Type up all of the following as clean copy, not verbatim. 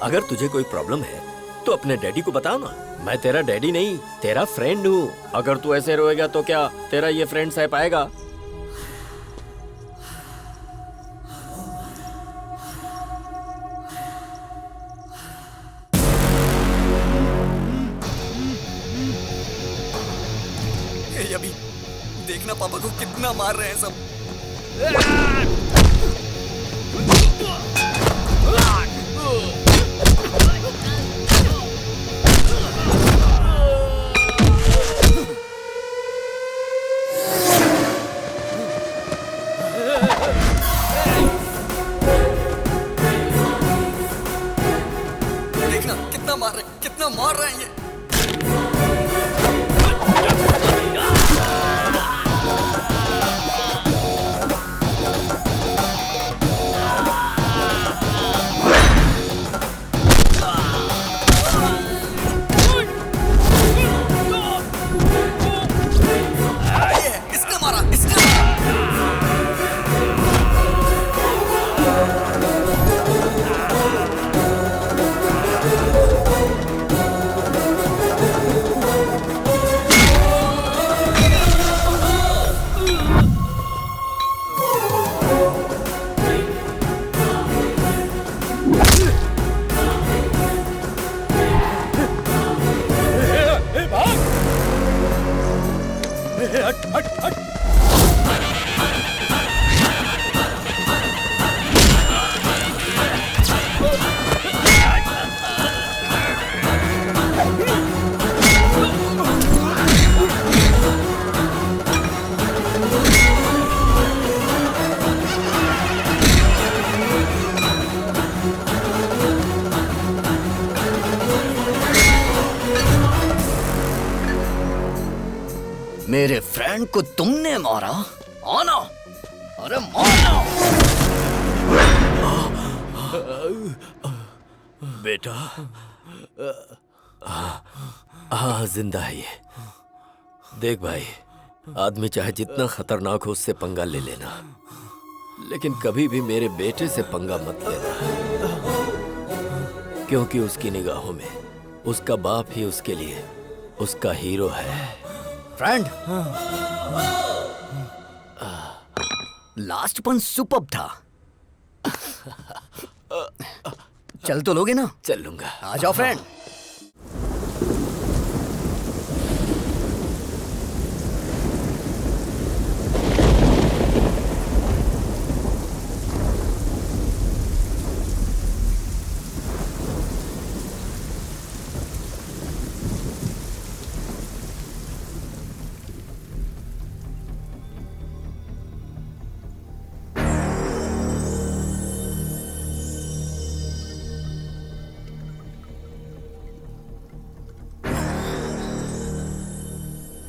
अगर तुझे कोई प्रॉब्लम है तो अपने डैडी को बताओ ना। मैं तेरा डैडी नहीं, तेरा फ्रेंड हूँ। अगर तू ऐसे रोएगा तो क्या तेरा ये फ्रेंड सह पाएगा? अभी देखना पापा को कितना मार रहे हैं सब। देखना कितना मार रहे हैं ये। मेरे फ्रेंड को तुमने मारा? आना, अरे मारना। बेटा, हाँ जिंदा है ये। देख भाई, आदमी चाहे जितना खतरनाक हो उससे पंगा ले लेना, लेकिन कभी भी मेरे बेटे से पंगा मत लेना, क्योंकि उसकी निगाहों में उसका बाप ही उसके लिए उसका हीरो है। फ्रेंड, लास्ट पंच सुपर्ब था। चल तो लोगे ना? चल लूंगा। आ जाओ फ्रेंड।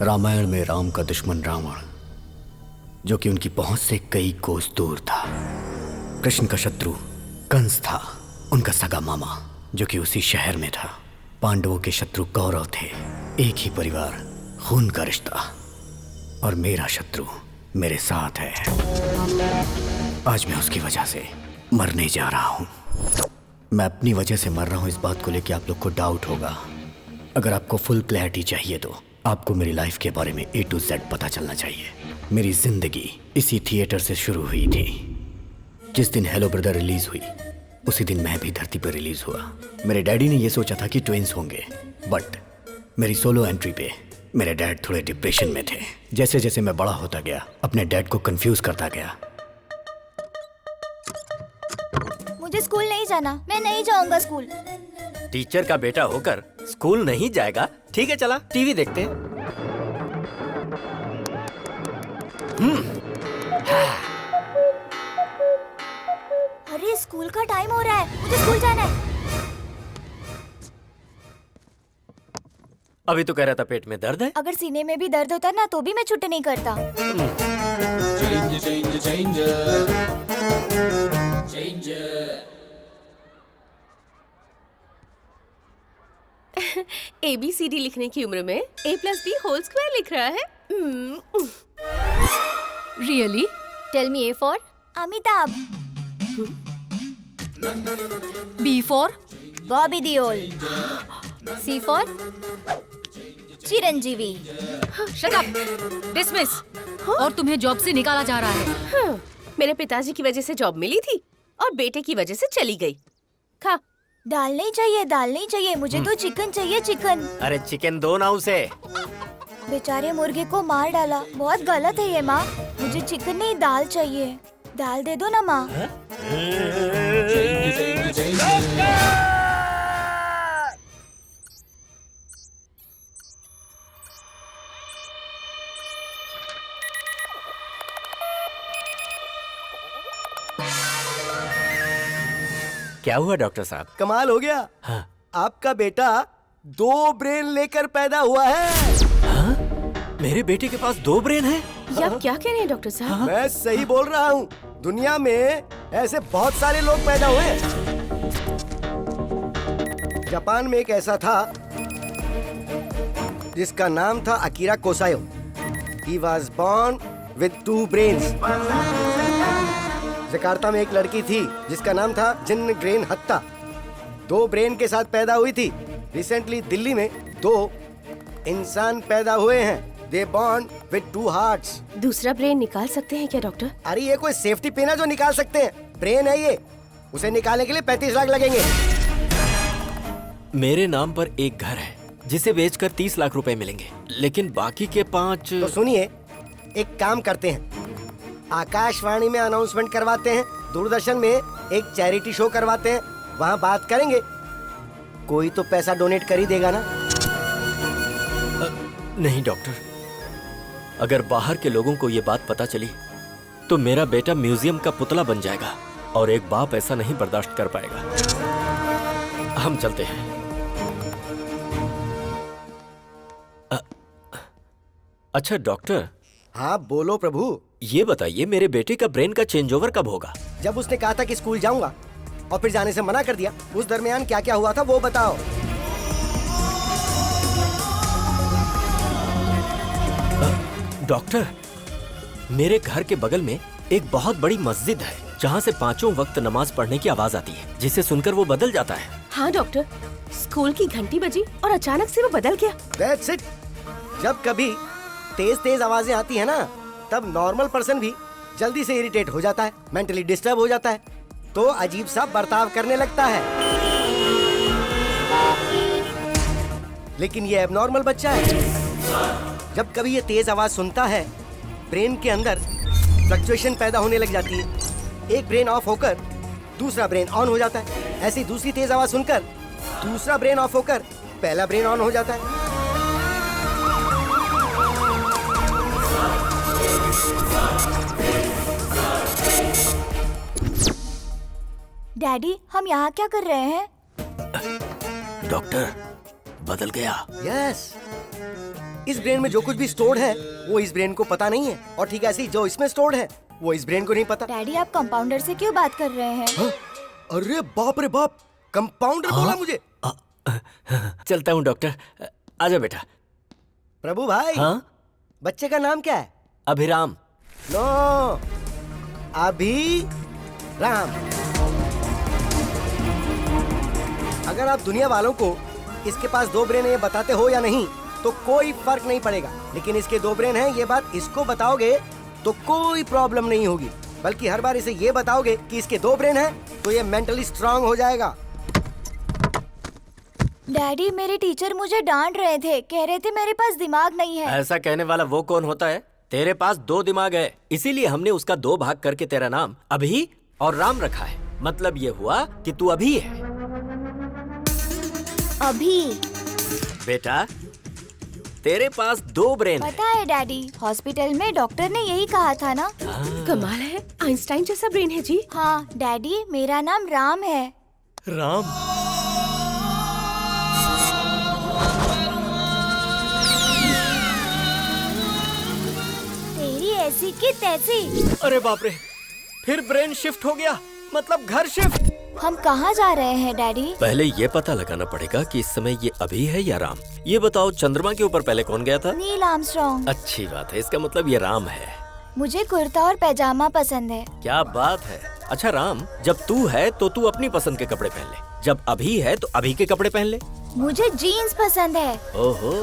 रामायण में राम का दुश्मन रावण, जो कि उनकी पहुंच से कई कोस दूर था। कृष्ण का शत्रु कंस था, उनका सगा मामा, जो कि उसी शहर में था। पांडवों के शत्रु कौरव थे, एक ही परिवार, खून का रिश्ता। और मेरा शत्रु मेरे साथ है। आज मैं उसकी वजह से मरने जा रहा हूं। मैं अपनी वजह से मर रहा हूं, इस बात को लेकर आप लोग को डाउट होगा। अगर आपको फुल क्लैरिटी चाहिए तो आपको मेरी लाइफ के बारे में A to Z पता चलना चाहिए। मेरी जिंदगी इसी थिएटर से शुरू हुई थी। जिस दिन हेलो ब्रदर रिलीज हुई, उसी दिन मैं भी धरती पर रिलीज हुआ। मेरे डैडी ने यह सोचा था कि ट्विंस होंगे, बट मेरी सोलो एंट्री पे मेरे डैड थोड़े डिप्रेशन में थे। जैसे जैसे मैं बड़ा होता गया, अपने डैड को कंफ्यूज करता गया। मुझे स्कूल नहीं जाना, मैं नहीं जाऊंगा स्कूल। टीचर का बेटा होकर स्कूल नहीं जाएगा? ठीक है, चला टीवी देखते हैं। अरे स्कूल का टाइम हो रहा है, मुझे स्कूल जाना है। अभी तो कह रहा था पेट में दर्द है। अगर सीने में भी दर्द होता ना तो भी मैं छुट्टी नहीं करता। ABCD लिखने की उम्र में A+B² लिख रहा है। Really? Tell me A for Amitabh, B for Bobby Deol. C for Chiranjeevi. Shut up, dismiss. और तुम्हें जॉब से निकाला जा रहा है। हाँ, मेरे पिताजी की वजह से जॉब मिली थी और बेटे की वजह से चली गई। खा। दाल नहीं चाहिए, दाल नहीं चाहिए, मुझे तो चिकन चाहिए, चिकन। अरे चिकन दो ना उसे। बेचारे मुर्गे को मार डाला, बहुत गलत है ये माँ। मुझे चिकन नहीं, दाल चाहिए। दाल दे दो ना माँ। क्या हुआ डॉक्टर साहब? कमाल हो गया। हाँ। आपका बेटा 2 ब्रेन लेकर पैदा हुआ है। हाँ? मेरे बेटे के पास 2 ब्रेन हैं? ये आप क्या कह रहे हैं डॉक्टर साहब? मैं सही बोल रहा हूँ। दुनिया में ऐसे बहुत सारे लोग पैदा हुए हैं। जापान में एक ऐसा था जिसका नाम था Akira Kosayo. He was born with 2 brains। Jakarta में एक लड़की थी जिसका नाम था जिन ग्रेन हत्ता। 2 ब्रेन के साथ पैदा हुई थी। रिसेंटली दिल्ली में 2 इंसान पैदा हुए हैं। They born with 2 hearts। दूसरा ब्रेन निकाल सकते हैं क्या डॉक्टर? अरे ये कोई सेफ्टी पिन है जो निकाल सकते हैं? ब्रेन है ये, उसे निकालने के लिए 35 लाख लगेंगे। मेरे नाम पर एक घर है जिसे बेचकर 30 लाख रुपए मिलेंगे, लेकिन बाकी के 5। तो सुनिए, एक काम करते हैं, आकाशवाणी में अनाउंसमेंट करवाते हैं, दूरदर्शन में एक चैरिटी शो करवाते हैं, वहाँ बात करेंगे। कोई तो पैसा डोनेट कर ही देगा ना। नहीं डॉक्टर, अगर बाहर के लोगों को ये बात पता चली तो मेरा बेटा म्यूजियम का पुतला बन जाएगा और एक बाप ऐसा नहीं बर्दाश्त कर पाएगा। हम चलते हैं। अच्छा डॉक्टर। हाँ बोलो प्रभु। ये बताइए, मेरे बेटे का ब्रेन का चेंज ओवर कब होगा? जब उसने कहा था कि स्कूल जाऊंगा और फिर जाने से मना कर दिया, उस दरमियान क्या क्या हुआ था वो बताओ। डॉक्टर, मेरे घर के बगल में एक बहुत बड़ी मस्जिद है जहाँ से 5 वक्त नमाज पढ़ने की आवाज आती है, जिसे सुनकर वो बदल जाता है। हाँ डॉक्टर, स्कूल की घंटी बजी और अचानक से वो बदल गया। That's it। जब कभी तेज तेज आवाजें आती है ना, तब नॉर्मल पर्सन भी जल्दी से इरिटेट हो जाता है, मेंटली डिस्टर्ब हो जाता है, तो अजीब सा बर्ताव करने लगता है। लेकिन ये एबनॉर्मल बच्चा है। जब कभी ये तेज आवाज सुनता है, ब्रेन के अंदर फ्लक्चुएशन पैदा होने लग जाती है। एक ब्रेन ऑफ होकर दूसरा ब्रेन ऑन हो जाता है। ऐसी दूसरी तेज आवाज सुनकर दूसरा ब्रेन ऑफ होकर पहला ब्रेन ऑन हो जाता है। डैडी, हम यहाँ क्या कर रहे हैं? डॉक्टर, बदल गया। यस, इस ब्रेन में जो कुछ भी स्टोर्ड है वो इस ब्रेन को पता नहीं है, और ठीक ऐसे ही जो इसमें स्टोर्ड है वो इस ब्रेन को नहीं पता। डैडी, आप कंपाउंडर से क्यों बात कर रहे हैं? हाँ? अरे बाप रे बाप, कंपाउंडर बोला मुझे। चलता हूँ डॉक्टर, आजा बेटा। प्रभु भाई। हाँ? बच्चे का नाम क्या है? अभिराम। नो, अभी राम। अगर आप दुनिया वालों को इसके पास 2 ब्रेन है ये बताते हो या नहीं तो कोई फर्क नहीं पड़ेगा, लेकिन इसके 2 ब्रेन हैं ये बात इसको बताओगे तो कोई प्रॉब्लम नहीं होगी, बल्कि हर बार इसे ये बताओगे कि इसके 2 ब्रेन हैं तो ये मेंटली स्ट्रांग हो जाएगा। डैडी, मेरे टीचर मुझे डांट रहे थे, कह रहे थे मेरे पास दिमाग नहीं है। ऐसा कहने वाला वो कौन होता है? तेरे पास 2 दिमाग है, इसीलिए हमने उसका 2 भाग करके तेरा नाम अभी और राम रखा है। मतलब ये हुआ कि तू अभी है। अभी? बेटा, तेरे पास 2 ब्रेन है। पता है डैडी, हॉस्पिटल में डॉक्टर ने यही कहा था ना। कमाल है, आइंस्टाइन जैसा ब्रेन है जी। हाँ डैडी, मेरा नाम राम है। राम? तेरी ऐसी की तैसी। अरे बाप रे, फिर ब्रेन शिफ्ट हो गया, मतलब घर शिफ्ट। हम कहाँ जा रहे हैं डैडी? पहले ये पता लगाना पड़ेगा कि इस समय ये अभी है या राम। ये बताओ, चंद्रमा के ऊपर पहले कौन गया था? Neil Armstrong. अच्छी बात है, इसका मतलब ये राम है। मुझे कुर्ता और पैजामा पसंद है। क्या बात है। अच्छा राम, जब तू है तो तू अपनी पसंद के कपड़े पहन ले, जब अभी है तो अभी के कपड़े पहन ले। मुझे जीन्स पसंद है। ओहो,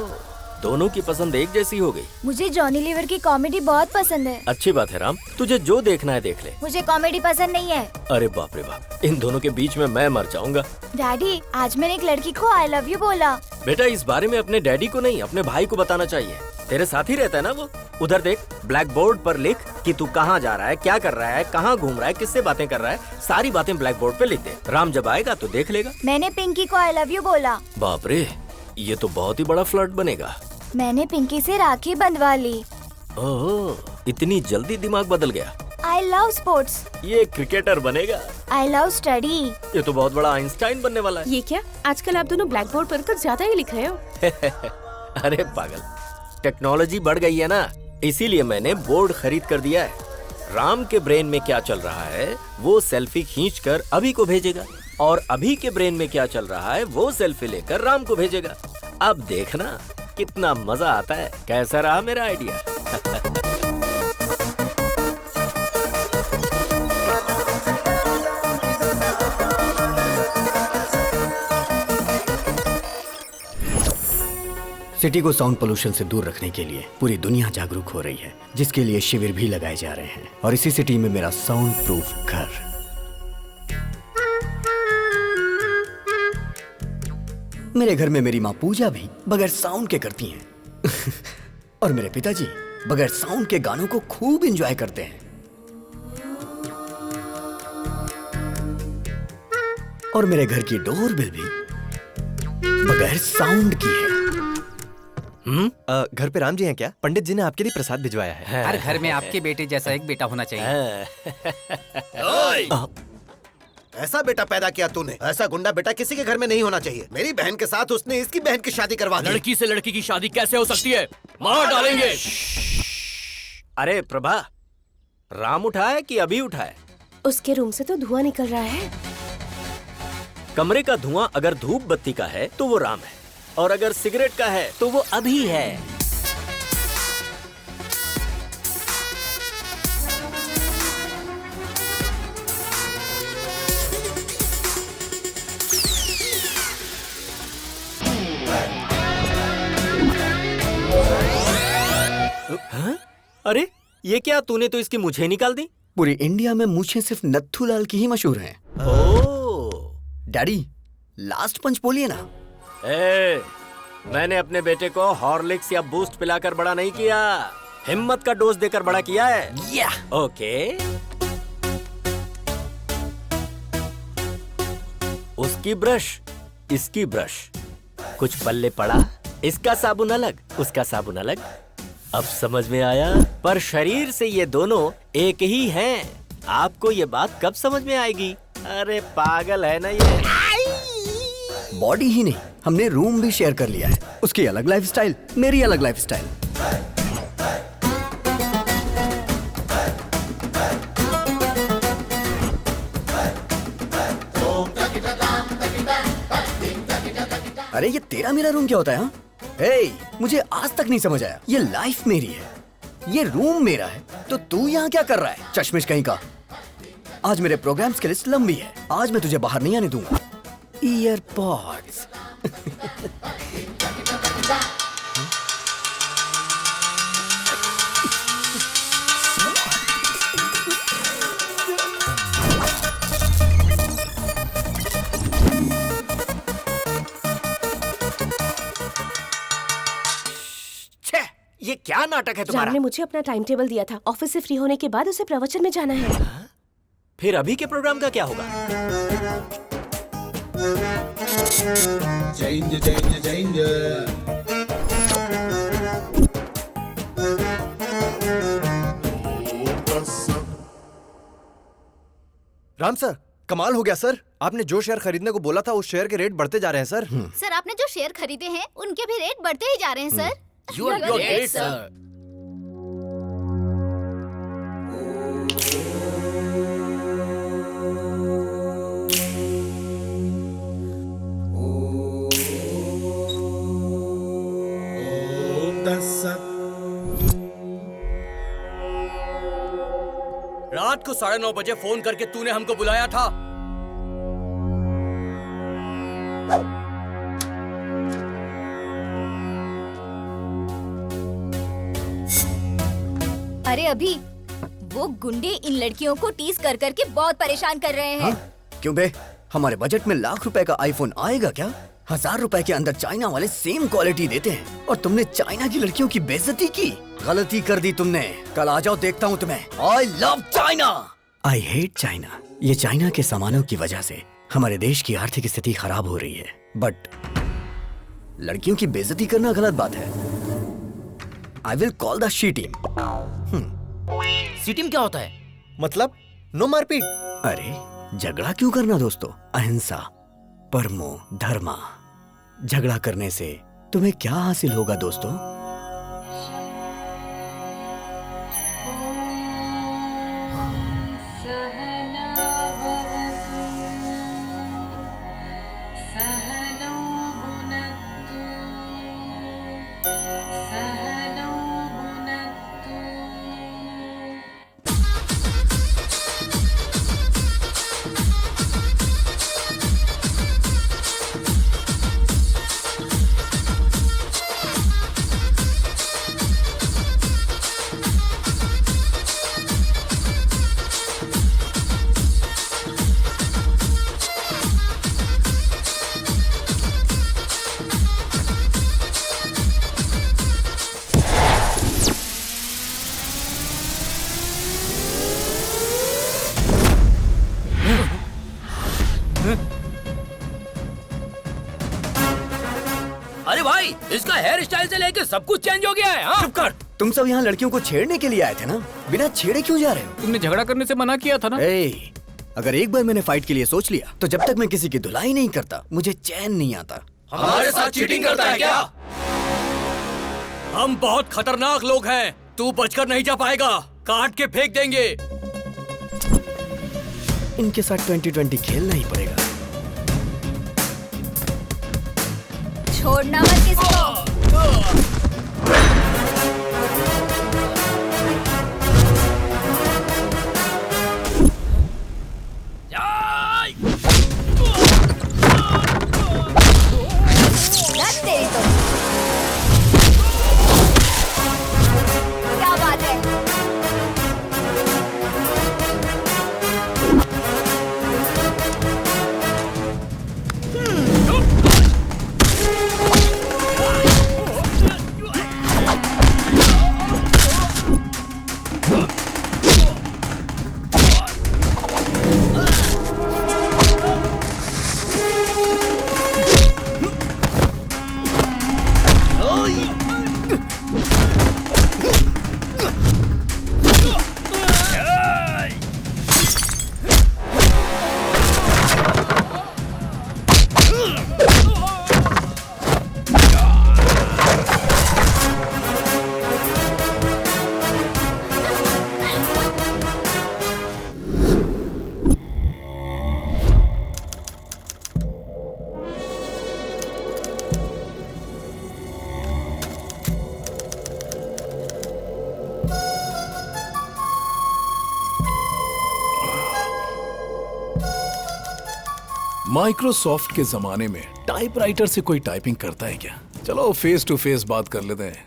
दोनों की पसंद एक जैसी हो गई। मुझे जॉनी लीवर की कॉमेडी बहुत पसंद है। अच्छी बात है राम, तुझे जो देखना है देख ले। मुझे कॉमेडी पसंद नहीं है। अरे बाप रे बाप, इन दोनों के बीच में मैं मर जाऊंगा। डैडी, आज मैंने एक लड़की को आई लव यू बोला। बेटा, इस बारे में अपने डैडी को नहीं, अपने भाई को बताना चाहिए। तेरे साथ ही रहता है ना वो। उधर देख, ब्लैक बोर्ड पर लिख कि तू कहाँ जा रहा है, क्या कर रहा है, कहाँ घूम रहा है, किससे बातें कर रहा है, सारी बातें ब्लैक बोर्ड पे लिख दे। राम जब आएगा तो देख लेगा। मैंने पिंकी को आई लव यू बोला। बाप रे, ये तो बहुत ही बड़ा फ्लर्ट बनेगा। मैंने पिंकी से राखी बंधवा ली। ओह, इतनी जल्दी दिमाग बदल गया। I love sports. ये क्रिकेटर बनेगा। I love study. ये तो बहुत बड़ा आइंस्टाइन बनने वाला है। ये क्या, आजकल आप दोनों ब्लैक बोर्ड पर कुछ ज्यादा ही लिख रहे हो। अरे पागल, टेक्नोलॉजी बढ़ गई है ना, इसीलिए मैंने बोर्ड खरीद कर दिया है। राम के ब्रेन में क्या चल रहा है वो सेल्फी खींचकर अभी को भेजेगा, और अभी के ब्रेन में क्या चल रहा है वो सेल्फी लेकर राम को भेजेगा। अब देखना कितना मजा आता है। कैसा रहा मेरा आइडिया? सिटी को साउंड पोल्यूशन से दूर रखने के लिए पूरी दुनिया जागरूक हो रही है, जिसके लिए शिविर भी लगाए जा रहे हैं। और इसी सिटी में मेरा साउंड प्रूफ घर। मेरे घर में मेरी माँ पूजा भी बगैर साउंड के करती हैं। और मेरे पिताजी बगैर साउंड के गानों को खूब एंजॉय करते हैं। और मेरे घर की डोरबेल भी बगैर साउंड की है। घर पे राम जी हैं क्या? पंडित जी ने आपके लिए प्रसाद भिजवाया है। हर घर में आपके बेटे जैसा एक बेटा होना चाहिए। ऐसा बेटा पैदा किया तूने, ऐसा गुंडा बेटा किसी के घर में नहीं होना चाहिए। मेरी बहन के साथ उसने इसकी बहन की शादी करवा दी। लड़की से लड़की की शादी कैसे हो सकती है? मार डालेंगे। अरे प्रभा, राम उठा है कि अभी उठा है? उसके रूम से तो धुआं निकल रहा है। कमरे का धुआं अगर धूप बत्ती का है तो वो राम है, और अगर सिगरेट का है तो वो अभी है। हाँ? अरे ये क्या, तूने तो इसकी मूछें निकाल दी। पूरी इंडिया में मूछें सिर्फ नत्थूलाल की ही मशहूर हैं। ओह डैडी, लास्ट पंच बोलिए ना। मैंने अपने बेटे को हॉर्लिक्स या बूस्ट पिलाकर बड़ा नहीं किया, हिम्मत का डोज देकर बड़ा किया है। या ओके। उसकी ब्रश, इसकी ब्रश, कुछ पल्ले पड़ा, इसका साबुन अलग, उसका साबुन अलग। अब समझ में आया? पर शरीर से ये दोनों एक ही हैं। आपको ये बात कब समझ में आएगी? अरे पागल है ना ये। बॉडी ही नहीं, हमने रूम भी शेयर कर लिया है। उसकी अलग लाइफस्टाइल, मेरी अलग लाइफस्टाइल। अरे ये तेरा मेरा रूम क्या होता है? हाँ? हे, मुझे आज तक नहीं समझ आया। ये लाइफ मेरी है, ये रूम मेरा है, तो तू यहाँ क्या कर रहा है? चश्मिश कहीं का। आज मेरे प्रोग्राम्स की लिस्ट लंबी है, आज मैं तुझे बाहर नहीं आने दूंगा। ईयरपॉड्स। ये क्या नाटक है तुम्हारा? राम ने मुझे अपना टाइम टेबल दिया था। ऑफिस से फ्री होने के बाद उसे प्रवचन में जाना है। फिर अभी के प्रोग्राम का क्या होगा? Change, change, change. Ram sir, कमाल हो गया सर। आपने जो शेयर खरीदने को बोला था उस शेयर के रेट बढ़ते जा रहे हैं सर। सर, आपने जो शेयर खरीदे हैं उनके भी रेट बढ़ते ही जा रहे हैं sir. You are great, sir. रात को 9:30 बजे फोन करके तूने हमको बुलाया था। अरे अभी वो गुंडे इन लड़कियों को टीज कर करके बहुत परेशान कर रहे हैं। हाँ? क्यों बे? हमारे बजट में लाख रुपए का आईफोन आएगा क्या? 1000 रुपए के अंदर चाइना वाले सेम क्वालिटी देते हैं और तुमने चाइना की लड़कियों की बेइज्जती की। गलती कर दी तुमने। कल आ जाओ, देखता हूँ तुम्हें। I love China. I hate China. ये चाइना के सामानों की वजह से हमारे देश की आर्थिक स्थिति खराब हो रही है, बट लड़कियों की बेइज्जती करना गलत बात है। I will call the C team. C team क्या होता है? मतलब नो मारपीट। अरे झगड़ा क्यों करना दोस्तों? अहिंसा, परमो धर्मा। झगड़ा करने से तुम्हें क्या हासिल होगा दोस्तों? अरे भाई, इसका हेयर स्टाइल से लेके सब कुछ चेंज हो गया है। हाँ? चुप कर। तुम सब यहाँ लड़कियों को छेड़ने के लिए आए थे ना? बिना छेड़े क्यों जा रहे हो? तुमने झगड़ा करने से मना किया था ना? अगर एक बार मैंने फाइट के लिए सोच लिया तो जब तक मैं किसी की धुलाई नहीं करता मुझे चैन नहीं आता। हमारे साथ चीटिंग करता है क्या? हम बहुत खतरनाक लोग हैं, तू बचकर नहीं जा पाएगा, काट के फेंक देंगे। इनके साथ 2020 खेलना ही पड़ेगा। छोड़ना मत किसी को। लत तेरी तो। क्या बात है? माइक्रोसॉफ्ट के जमाने में टाइपराइटर से कोई टाइपिंग करता है क्या? चलो फेस टू फेस बात कर लेते हैं।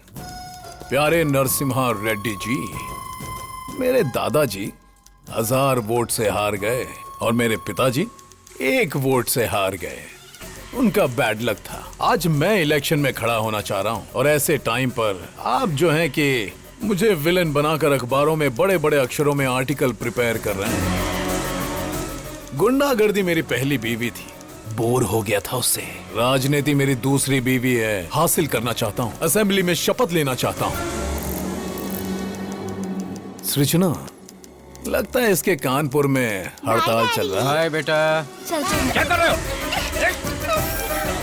प्यारे नरसिम्हा रेड्डी जी, मेरे दादाजी 1000 वोट से हार गए और मेरे पिताजी 1 वोट से हार गए। उनका बैड लक था। आज मैं इलेक्शन में खड़ा होना चाह रहा हूं और ऐसे टाइम पर आप जो हैं कि मुझे विलन बनाकर अखबारों में बड़े बड़े अक्षरों में आर्टिकल प्रिपेयर कर रहे हैं। गुंडागर्दी मेरी पहली बीवी थी, बोर हो गया था उससे। राजनीति मेरी दूसरी बीवी है, हासिल करना चाहता हूँ। असेंबली में शपथ लेना चाहता हूँ। सृजना, लगता है इसके कानपुर में हड़ताल चल रहा है। बेटा क्या कर रहे हो?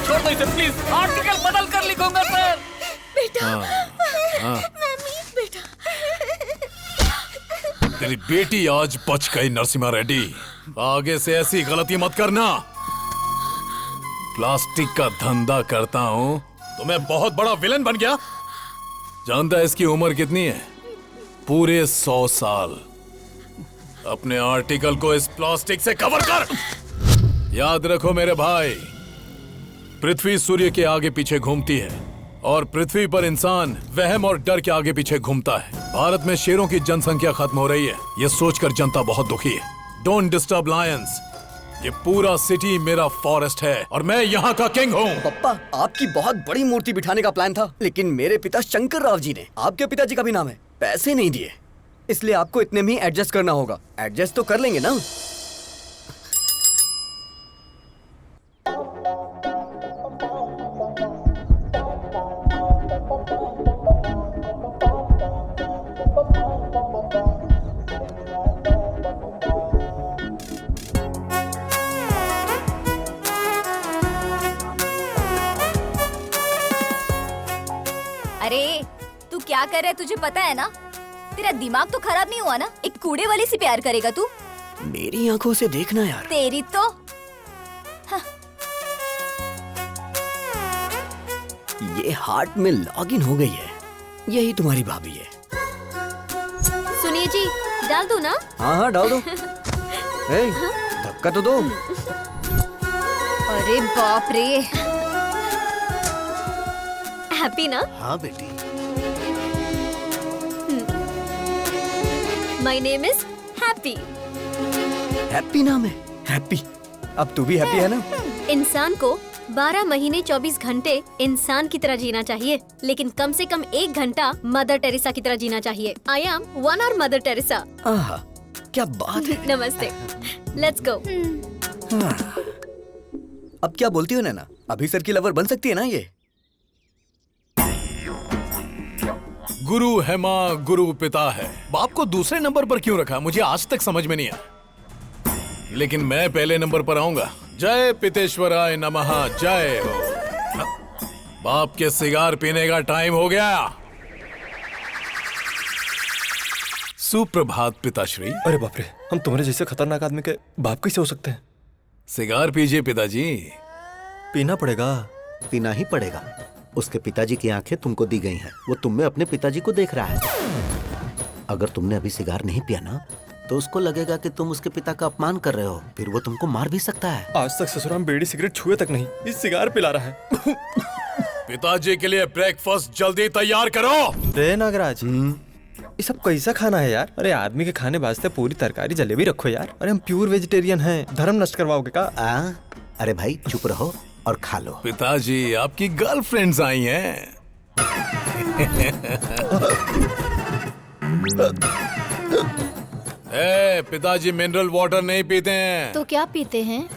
छोड़ दो इसे प्लीज, आर्टिकल बदल कर लिखूंगा सर। बेटा, हाँ। बेटा। तेरी बेटी आज बच गई नरसिम्हा रेड्डी। आगे से ऐसी गलती मत करना। प्लास्टिक का धंधा करता हूँ तो मैं बहुत बड़ा विलन बन गया। जानता है इसकी उम्र कितनी है? पूरे 100 साल। अपने आर्टिकल को इस प्लास्टिक से कवर कर। याद रखो मेरे भाई, पृथ्वी सूर्य के आगे पीछे घूमती है और पृथ्वी पर इंसान वहम और डर के आगे पीछे घूमता है। भारत में शेरों की जनसंख्या खत्म हो रही है, ये सोचकर जनता बहुत दुखी है। Don't disturb Lions. ये पूरा सिटी मेरा फॉरेस्ट है और मैं यहाँ का किंग हूँ। पप्पा, आपकी बहुत बड़ी मूर्ति बिठाने का प्लान था, लेकिन मेरे पिता शंकर राव जी ने आपके पिताजी का भी नाम है, पैसे नहीं दिए, इसलिए आपको इतने में ही एडजस्ट करना होगा। एडजस्ट तो कर लेंगे ना? अरे तू क्या कर रहा है, तुझे पता है ना? तेरा दिमाग तो खराब नहीं हुआ ना? एक कूड़े वाले से प्यार करेगा तू? मेरी आंखों से देखना यार। तेरी तो ये हार्ट में लॉगिन हो गई है, यही तुम्हारी भाभी है। सुनिए जी, डाल दो ना? हाँ हाँ डाल दो। धक्का तो दो। अरे बाप रे। हैप्पी ना? हाँ बेटी। My name is happy. Happy नाम है? हैप्पी। अब तू भी हैप्पी है ना? इंसान को 12 महीने 24 घंटे इंसान की तरह जीना चाहिए, लेकिन कम से कम 1 घंटा मदर टेरेसा की तरह जीना चाहिए। आई एम 1 hour मदर टेरेसा। आहा, क्या बात है। नमस्ते। Let's go. अब क्या बोलती हो नैना? अभी सर की लवर बन सकती है ना ये? गुरु है माँ, गुरु पिता है। बाप को दूसरे नंबर पर क्यों रखा, मुझे आज तक समझ में नहीं आया, लेकिन मैं पहले नंबर पर आऊंगा। जय पितेश्वराय नमः, जय हो। बाप के सिगार पीने का टाइम हो गया। सुप्रभात पिताश्री। अरे बाप रे, हम तुम्हारे जैसे खतरनाक आदमी के बाप कैसे हो सकते हैं? सिगार पीजिए पिताजी। पीना पड़ेगा। पीना ही पड़ेगा। उसके पिताजी की आंखें तुमको दी गई हैं, वो तुम में अपने पिताजी को देख रहा है। अगर तुमने अभी सिगार नहीं पिया ना, तो उसको लगेगा कि तुम उसके पिता का अपमान कर रहे हो, फिर वो तुमको मार भी सकता है। आज तक ससुराल में बीड़ी सिगरेट छुए तक नहीं, इस सिगार पिला रहा है। पिताजी के लिए ब्रेकफास्ट जल्दी तैयार करो। रे नागराज, ये सब कैसा खाना है यार? अरे आदमी के खाने वास्ते पूरी तरकारी जलेबी रखो यार। अरे हम प्योर वेजिटेरियन हैं, धर्म नष्ट करवाओगे का? अरे भाई चुप रहो और खा लो। पिताजी, आपकी गर्लफ्रेंड्स आई हैं। पिताजी मिनरल वाटर नहीं पीते हैं। तो क्या पीते हैं?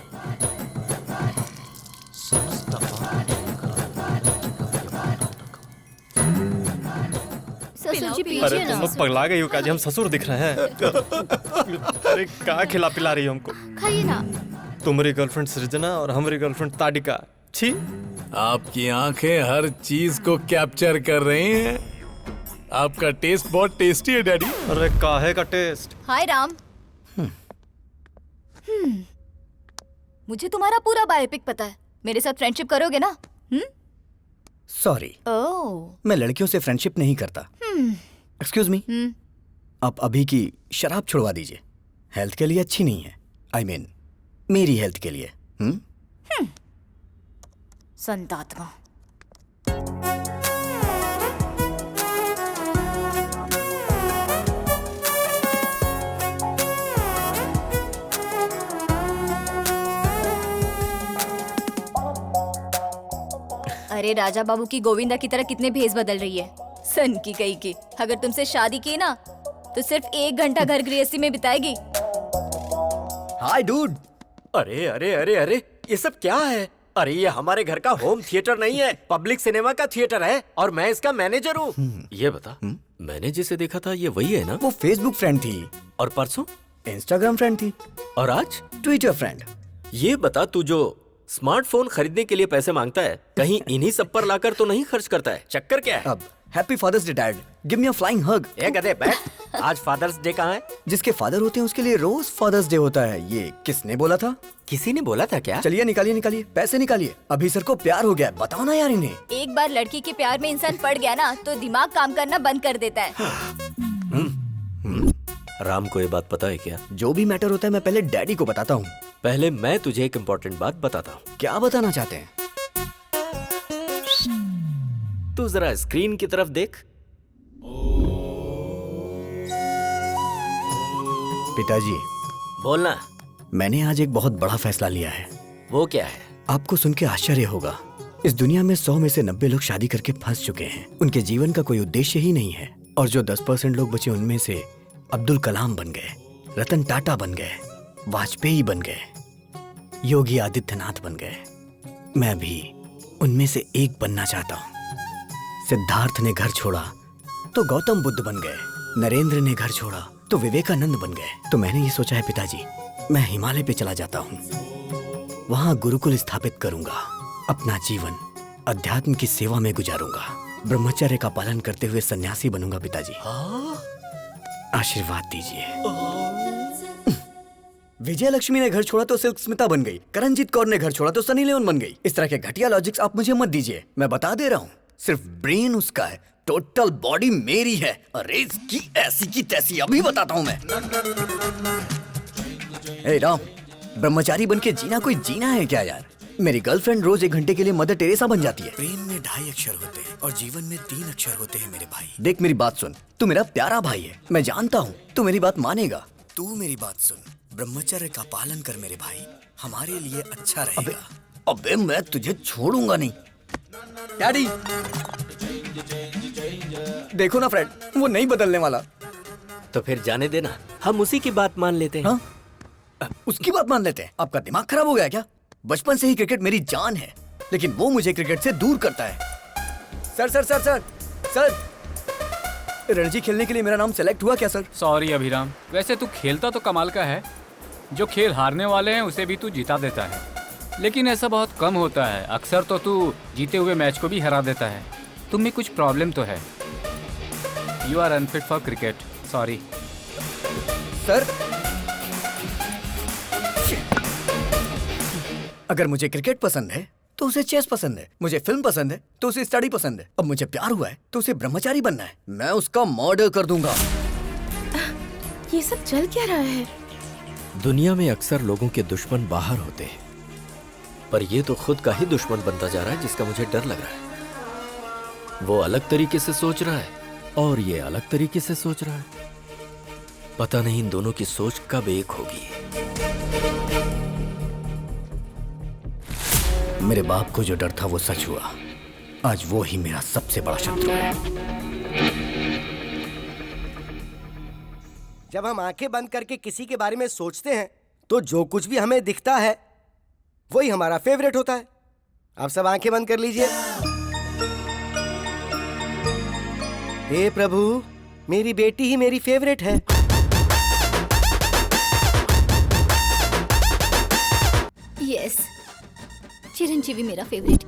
ससुर जी पीजिए अरे ना। तुम लोग पगला गई हो क्या जी? हम ससुर दिख रहे हैं? अरे कहाँ खिला पिला रही हो हमको? खाइए ना। तुम्हारी गर्लफ्रेंड सृजना और हमारी गर्लफ्रेंड ताडिका। छी। आपकी आंखें हर चीज को कैप्चर कर रही हैं। आपका टेस्ट बहुत टेस्टी है डैडी। अरे काहे का टेस्ट? हाय राम। मुझे तुम्हारा पूरा बायोपिक पता है। मेरे साथ फ्रेंडशिप करोगे ना? सॉरी, मैं लड़कियों से फ्रेंडशिप नहीं करता। एक्सक्यूज मी, आप अभी की शराब छुड़वा दीजिए, हेल्थ के लिए अच्छी नहीं है। आई मीन मेरी हेल्थ के लिए। संतात्मा। अरे राजा बाबू की गोविंदा की तरह कितने भेस बदल रही है। सन की कही की। अगर तुमसे शादी की ना, तो सिर्फ 1 घंटा घर गृहस्थी में बिताएगी। हाय डूड। अरे अरे अरे अरे, ये सब क्या है? अरे ये हमारे घर का होम थिएटर नहीं है, पब्लिक सिनेमा का थिएटर है और मैं इसका मैनेजर हूँ। ये बता, मैंने जिसे देखा था ये वही है ना? वो फेसबुक फ्रेंड थी। और परसों इंस्टाग्राम फ्रेंड थी। और आज ट्विटर फ्रेंड। ये बता, तू जो स्मार्टफोन खरीदने के लिए पैसे मांगता है, कहीं इन्हीं सब पर लाकर तो नहीं खर्च करता है? चक्कर क्या है? अब happy father's day dad, give me a flying hug. ए गधे बैठ। आज फादर्स डे कहाँ है? जिसके फादर होते हैं उसके लिए रोज फादर्स डे होता है। ये किसने बोला था? किसी ने बोला था क्या? चलिए निकालिए निकालिए, पैसे निकालिए। अभी सर को प्यार हो गया है, बताओ ना यार इन्हें। एक बार लड़की के प्यार में इंसान पड़ गया ना, तो दिमाग काम करना बंद कर देता है। राम को ये बात पता है क्या? जो भी मैटर होता है मैं पहले डैडी को बताता हूँ। पहले मैं तुझे एक इम्पोर्टेंट बात बताता हूँ। क्या बताना चाहते हैं? तू जरा स्क्रीन की तरफ देख। पिताजी, बोलना। मैंने आज एक बहुत बड़ा फैसला लिया है। वो क्या है? आपको सुन के आश्चर्य होगा, इस दुनिया में 100 में से 90 लोग शादी करके फंस चुके हैं। उनके जीवन का कोई उद्देश्य ही नहीं है। और जो 10% लोग बचे, उनमें से अब्दुल कलाम बन गए, रतन टाटा बन गए, वाजपेयी बन गए, योगी आदित्यनाथ बन गए। मैं भी उनमें से एक बनना चाहता हूँ। सिद्धार्थ ने घर छोड़ा तो गौतम बुद्ध बन गए, नरेंद्र ने घर छोड़ा तो विवेकानंद बन गए। तो मैंने ये सोचा है पिताजी, मैं हिमालय पे चला जाता हूँ, वहां गुरुकुल स्थापित करूंगा, अपना जीवन अध्यात्म की सेवा में गुजारूंगा, ब्रह्मचर्य का पालन करते हुए सन्यासी बनूंगा। पिताजी आशीर्वाद दीजिए। विजय लक्ष्मी ने घर छोड़ा तो सिल्क स्मिता बन गई, करणजीत कौर ने घर छोड़ा तो सनी लियोन बन गई। इस तरह के घटिया लॉजिक्स आप मुझे मत दीजिए, मैं बता दे रहा हूँ। सिर्फ ब्रेन उसका है, टोटल बॉडी मेरी है। अरे इसकी ऐसी की तैसी अभी बताता हूँ मैं। ए राम, ब्रह्मचारी बन के जीना कोई जीना है क्या यार? मेरी गर्लफ्रेंड रोज 1 घंटे के लिए मदर टेरेसा बन जाती है। प्रेम में 2.5 अक्षर होते हैं और जीवन में 3 अक्षर होते हैं मेरे भाई। देख मेरी बात सुन, तू मेरा प्यारा भाई है, मैं जानता हूँ तू मेरी बात मानेगा। तू मेरी बात सुन, ब्रह्मचर्य का पालन कर मेरे भाई, हमारे लिए अच्छा रहेगा। अबे मैं तुझे छोड़ूंगा नहीं। डैडी देखो ना फ्रेंड, वो नहीं बदलने वाला। तो फिर जाने देना, हम उसी की बात मान लेते हैं। हाँ? उसकी बात मान लेते हैं? आपका दिमाग खराब हो गया क्या? बचपन से ही क्रिकेट मेरी जान है, लेकिन वो मुझे क्रिकेट से दूर करता है। Sir sir sir sir sir, Ranji खेलने के लिए मेरा नाम सेलेक्ट हुआ क्या सर? सॉरी अभिराम, वैसे तू खेलता तो कमाल का है। जो खेल हारने वाले हैं उसे भी तू जिता देता है, लेकिन ऐसा बहुत कम होता है। अक्सर तो तू जीते हुए मैच को भी हरा देता है। तुम में कुछ प्रॉब्लम तो है। You are unfit for cricket, sorry. Sir अगर मुझे क्रिकेट पसंद है तो उसे चेस पसंद है, मुझे फिल्म पसंद है तो उसे स्टडी पसंद है, अब मुझे प्यार हुआ है तो उसे ब्रह्मचारी बनना है। मैं उसका मर्डर कर दूंगा। ये सब चल क्या रहा है? दुनिया में अक्सर लोगों के दुश्मन बाहर होते हैं, पर ये तो खुद का ही दुश्मन बनता जा रहा है, जिसका मुझे डर लग रहा है। वो अलग तरीके से सोच रहा है और ये अलग तरीके से सोच रहा है। पता नहीं इन दोनों की सोच कब एक होगी। मेरे बाप को जो डर था वो सच हुआ। आज वो ही मेरा सबसे बड़ा शत्रु है। जब हम आंखें बंद करके किसी के बारे में सोचते हैं तो जो कुछ भी हमें दिखता है वही हमारा फेवरेट होता है। आप सब आंखें बंद कर लीजिए। हे प्रभु, मेरी बेटी ही मेरी फेवरेट है। यस, चिरंजीवी मेरा फेवरेट।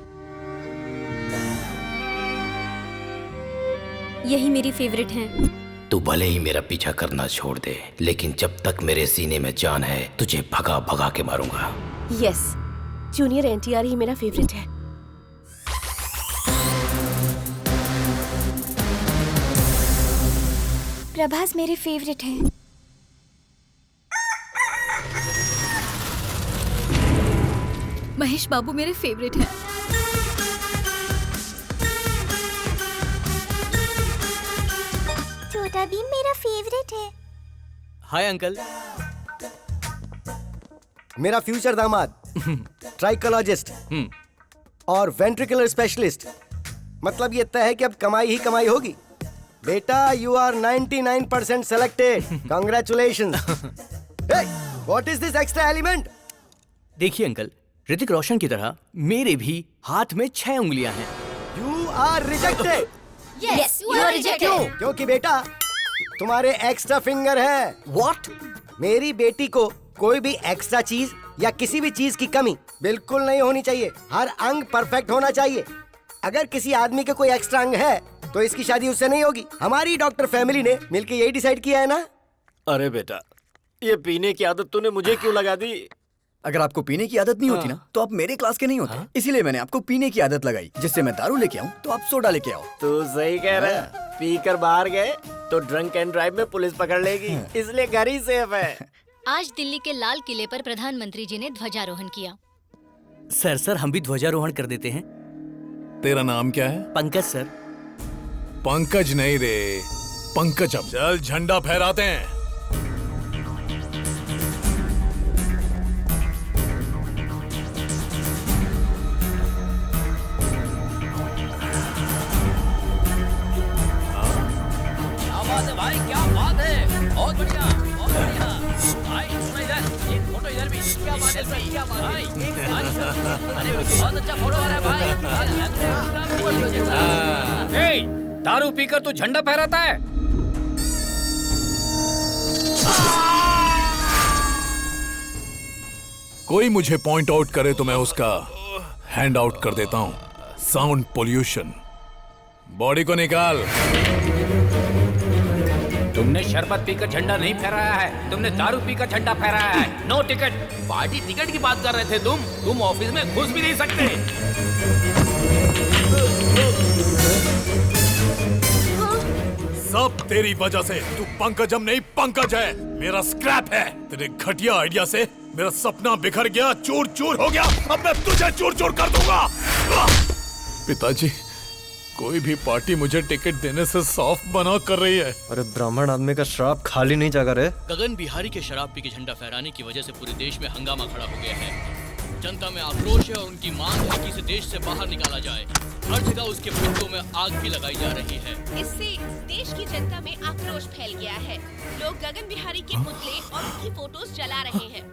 यही मेरी फेवरेट है। तू भले ही मेरा पीछा करना छोड़ दे, लेकिन जब तक मेरे सीने में जान है तुझे भगा भगा के मारूंगा। यस, जूनियर एनटीआर ही मेरा फेवरेट है। प्रभास मेरे फेवरेट है। महेश बाबू मेरे फेवरेट हैं। छोटा भीम मेरा फेवरेट है। Hi uncle. मेरा फ्यूचर दामाद ट्राइकोलॉजिस्ट और वेंट्रिकुलर स्पेशलिस्ट। मतलब ये तय है कि अब कमाई ही कमाई होगी। बेटा, you are 99% selected. Congratulations. What is this extra element? देखिए अंकल, ऋतिक रोशन की तरह मेरे भी हाथ में 6 उंगलियां हैं। You are rejected. Yes, you are rejected. क्योंकि बेटा तुम्हारे एक्स्ट्रा फिंगर है। व्हाट? मेरी बेटी को कोई भी एक्स्ट्रा चीज या किसी भी चीज की कमी बिल्कुल नहीं होनी चाहिए। हर अंग परफेक्ट होना चाहिए। अगर किसी आदमी के कोई एक्स्ट्रा अंग है तो इसकी शादी उससे नहीं होगी। हमारी डॉक्टर फैमिली ने मिलकर यही डिसाइड किया है ना। अरे बेटा, ये पीने की आदत तूने मुझे क्यों लगा दी? अगर आपको पीने की आदत नहीं होती ना तो आप मेरे क्लास के नहीं होते। इसीलिए मैंने आपको पीने की आदत लगाई, जिससे मैं दारू लेके आऊं तो आप सोडा लेके आओ। तू सही कह रहा है। पी कर बाहर गए तो ड्रंक एंड ड्राइव में पुलिस पकड़ लेगी, इसलिए घर ही सेफ है। आज दिल्ली के लाल किले पर प्रधानमंत्री जी ने ध्वजारोहण किया। सर हम भी ध्वजारोहण कर देते हैं। तेरा नाम क्या है? पंकज सर। पंकज नहीं रे, पंकजम। चल झंडा फहराते हैं। भाई क्या बात है, बहुत बढ़िया बहुत बढ़िया। भाई सुनो इधर, एक फोटो इधर भी। क्या बात है सर, क्या बात है। अरे बहुत अच्छा फोटो आ रहा है भाई। दारू पीकर तू झंडा फहराता है? कोई मुझे पॉइंट आउट करे तो मैं उसका हैंड आउट कर देता हूँ। Sound pollution. बॉडी को निकाल। तुमने शरबत पीकर झंडा नहीं फहराया है, तुमने दारू पीकर झंडा फहराया है। No ticket. पार्टी टिकट की बात कर रहे थे तुम ऑफिस में घुस भी नहीं सकते। सब तेरी वजह से। तू पंकजम नहीं, पंकज है। मेरा स्क्रैप है। तेरे घटिया आइडिया से मेरा सपना बिखर गया, चूर चूर हो गया। अब मैं तुझे चूर चूर कर दूंगा। पिताजी, कोई भी पार्टी मुझे टिकट देने से साफ मना कर रही है। अरे ब्राह्मण आदमी का श्राप खाली नहीं जागा रे। गगन बिहारी के शराब पी के झंडा फहराने की वजह से पूरे देश में हंगामा खड़ा हो गया है। जनता में आक्रोश है और उनकी मांग है कि इसे देश से बाहर निकाला जाए। हर जगह उसके पुतलों में आग भी लगाई जा रही है। इससे देश की जनता में आक्रोश फैल गया है। लोग गगन बिहारी के पुतले और उनकी फोटोज जला रहे हैं।